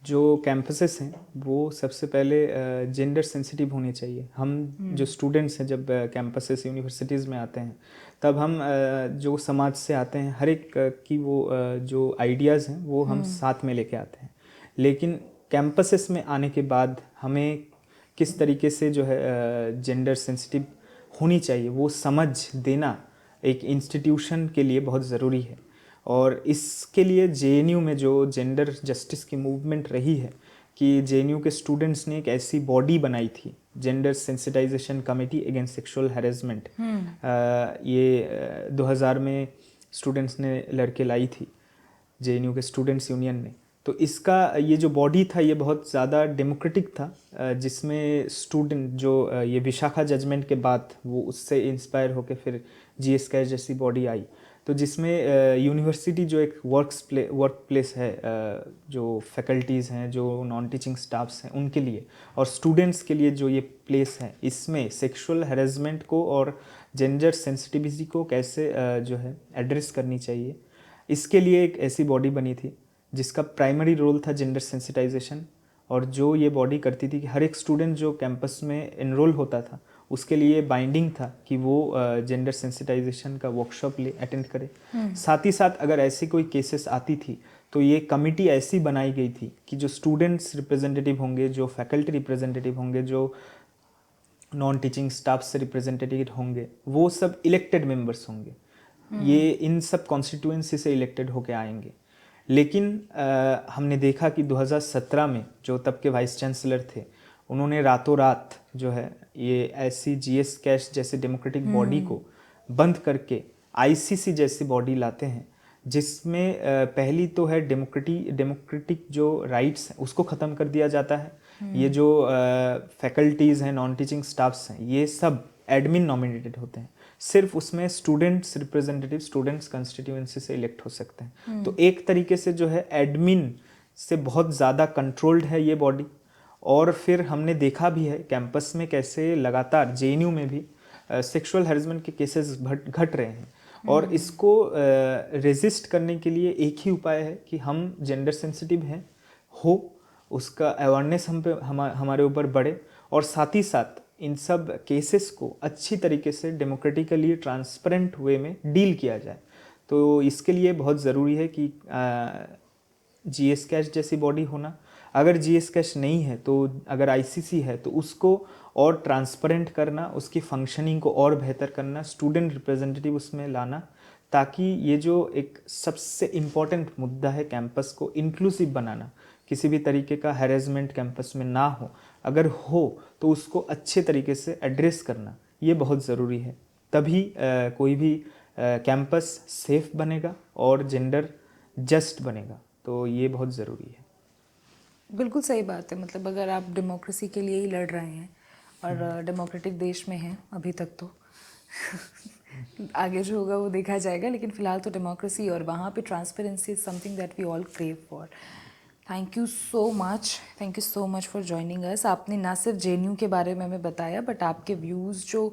जो कैंपसेस हैं वो सबसे पहले जेंडर सेंसिटिव होने चाहिए। हम जो स्टूडेंट्स हैं जब कैंपसेस यूनिवर्सिटीज़ में आते हैं, तब हम जो समाज से आते हैं हर एक की वो जो आइडियाज़ हैं वो हम साथ में लेके आते हैं। लेकिन कैंपसेस में आने के बाद हमें किस तरीके से जो है जेंडर सेंसिटिव होनी चाहिए वो समझ देना एक इंस्टीट्यूशन के लिए बहुत ज़रूरी है। और इसके लिए जेएनयू में जो जेंडर जस्टिस की मूवमेंट रही है कि जेएनयू के स्टूडेंट्स ने एक ऐसी बॉडी बनाई थी, gender sensitisation committee against sexual harassment. ये 2000 में स्टूडेंट्स ने लड़के लाई थी जेएनयू के स्टूडेंट्स यूनियन ने। तो इसका ये जो बॉडी था ये बहुत ज़्यादा डेमोक्रेटिक था, जिसमें स्टूडेंट जो ये विशाखा जजमेंट के बाद वो उससे इंस्पायर होकर फिर जीएसके जैसी बॉडी आई, तो जिसमें यूनिवर्सिटी जो एक वर्क प्लेस है, जो फैकल्टीज़ हैं, जो नॉन टीचिंग स्टाफ्स हैं उनके लिए और स्टूडेंट्स के लिए जो ये प्लेस है, इसमें सेक्सुअल हैरेसमेंट को और जेंडर सेंसिटिविटी को कैसे जो है एड्रेस करनी चाहिए, इसके लिए एक ऐसी बॉडी बनी थी जिसका प्राइमरी रोल था जेंडर सेंसिटाइजेशन। और जो ये बॉडी करती थी कि हर एक स्टूडेंट जो कैंपस में एनरोल होता था उसके लिए बाइंडिंग था कि वो जेंडर सेंसिटाइजेशन का वर्कशॉप अटेंड करे। साथ ही साथ अगर ऐसी कोई केसेस आती थी तो ये कमिटी ऐसी बनाई गई थी कि जो स्टूडेंट्स रिप्रेजेंटेटिव होंगे, जो फैकल्टी रिप्रेजेंटेटिव होंगे, जो नॉन टीचिंग स्टाफ से रिप्रेजेंटेटिव होंगे, वो सब इलेक्टेड मेंबर्स होंगे। ये इन सब कॉन्स्टिट्यूएंसी से इलेक्टेड होके आएंगे। लेकिन हमने देखा कि 2017 में जो तब के वाइस चांसलर थे, उन्होंने रातों रात जो है ये ऐसी जीएस कैश जैसे डेमोक्रेटिक बॉडी को बंद करके आईसीसी जैसी बॉडी लाते हैं, जिसमें पहली तो है डेमोक्रेटिक जो राइट्स हैं उसको ख़त्म कर दिया जाता है। ये जो फैकल्टीज़ हैं, नॉन टीचिंग स्टाफ्स हैं, ये सब एडमिन नॉमिनेटेड होते हैं। सिर्फ उसमें स्टूडेंट्स रिप्रेजेंटेटिव स्टूडेंट्स कंस्टिट्यूएंसी से इलेक्ट हो सकते हैं। तो एक तरीके से जो है एडमिन से बहुत ज़्यादा कंट्रोल्ड है ये बॉडी। और फिर हमने देखा भी है कैंपस में कैसे लगातार जेएनयू में भी सेक्सुअल हैरेसमेंट के केसेस घट रहे हैं। और इसको रेजिस्ट करने के लिए एक ही उपाय है कि हम जेंडर सेंसिटिव हैं उसका अवेयरनेस हमारे ऊपर बढ़े, और साथ ही साथ इन सब केसेस को अच्छी तरीके से डेमोक्रेटिकली ट्रांसपेरेंट वे में डील किया जाए। तो इसके लिए बहुत ज़रूरी है कि जीएस कैश जैसी बॉडी होना। अगर जीएस कैश नहीं है तो अगर आईसीसी है तो उसको और ट्रांसपेरेंट करना, उसकी फंक्शनिंग को और बेहतर करना, स्टूडेंट रिप्रेजेंटेटिव उसमें लाना, ताकि ये जो एक सबसे इम्पॉर्टेंट मुद्दा है कैंपस को इंक्लूसिव बनाना, किसी भी तरीके का हैरेसमेंट कैंपस में ना हो, अगर हो तो उसको अच्छे तरीके से एड्रेस करना, ये बहुत ज़रूरी है। तभी कोई भी कैंपस सेफ बनेगा और जेंडर जस्ट बनेगा। तो ये बहुत ज़रूरी है। बिल्कुल सही बात है। मतलब अगर आप डेमोक्रेसी के लिए ही लड़ रहे हैं और डेमोक्रेटिक देश में हैं अभी तक, तो आगे जो होगा वो देखा जाएगा, लेकिन फ़िलहाल तो डेमोक्रेसी और वहाँ पे transparency is something that we all crave for. Thank you so much for joining us. आपने ना सिर्फ जेएनयू के बारे में हमें बताया, बट आपके व्यूज़ जो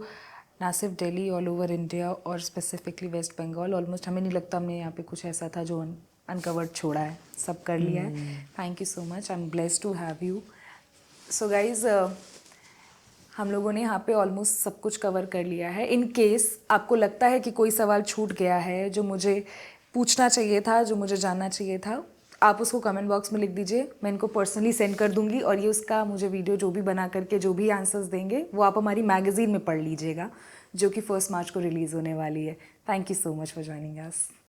ना सिर्फ दिल्ली, ऑल ओवर इंडिया और स्पेसिफिकली वेस्ट बंगाल, ऑलमोस्ट हमें नहीं लगता हमने यहाँ पे कुछ ऐसा था जो अनकवर्ड छोड़ा है, सब कर लिया है। Thank you so much, I am blessed to have you. So guys, हम लोगों ने यहाँ पे ऑलमोस्ट सब कुछ कवर कर लिया है। इन केस आपको लगता है कि कोई सवाल छूट गया है जो मुझे पूछना चाहिए था, जो मुझे जानना चाहिए था, आप उसको कमेंट बॉक्स में लिख दीजिए, मैं इनको पर्सनली सेंड कर दूंगी। और ये उसका मुझे वीडियो जो भी बना करके जो भी आंसर्स देंगे वो आप हमारी मैगज़ीन में पढ़ लीजिएगा, जो कि 1 मार्च को रिलीज़ होने वाली है। Thank you so much for joining us.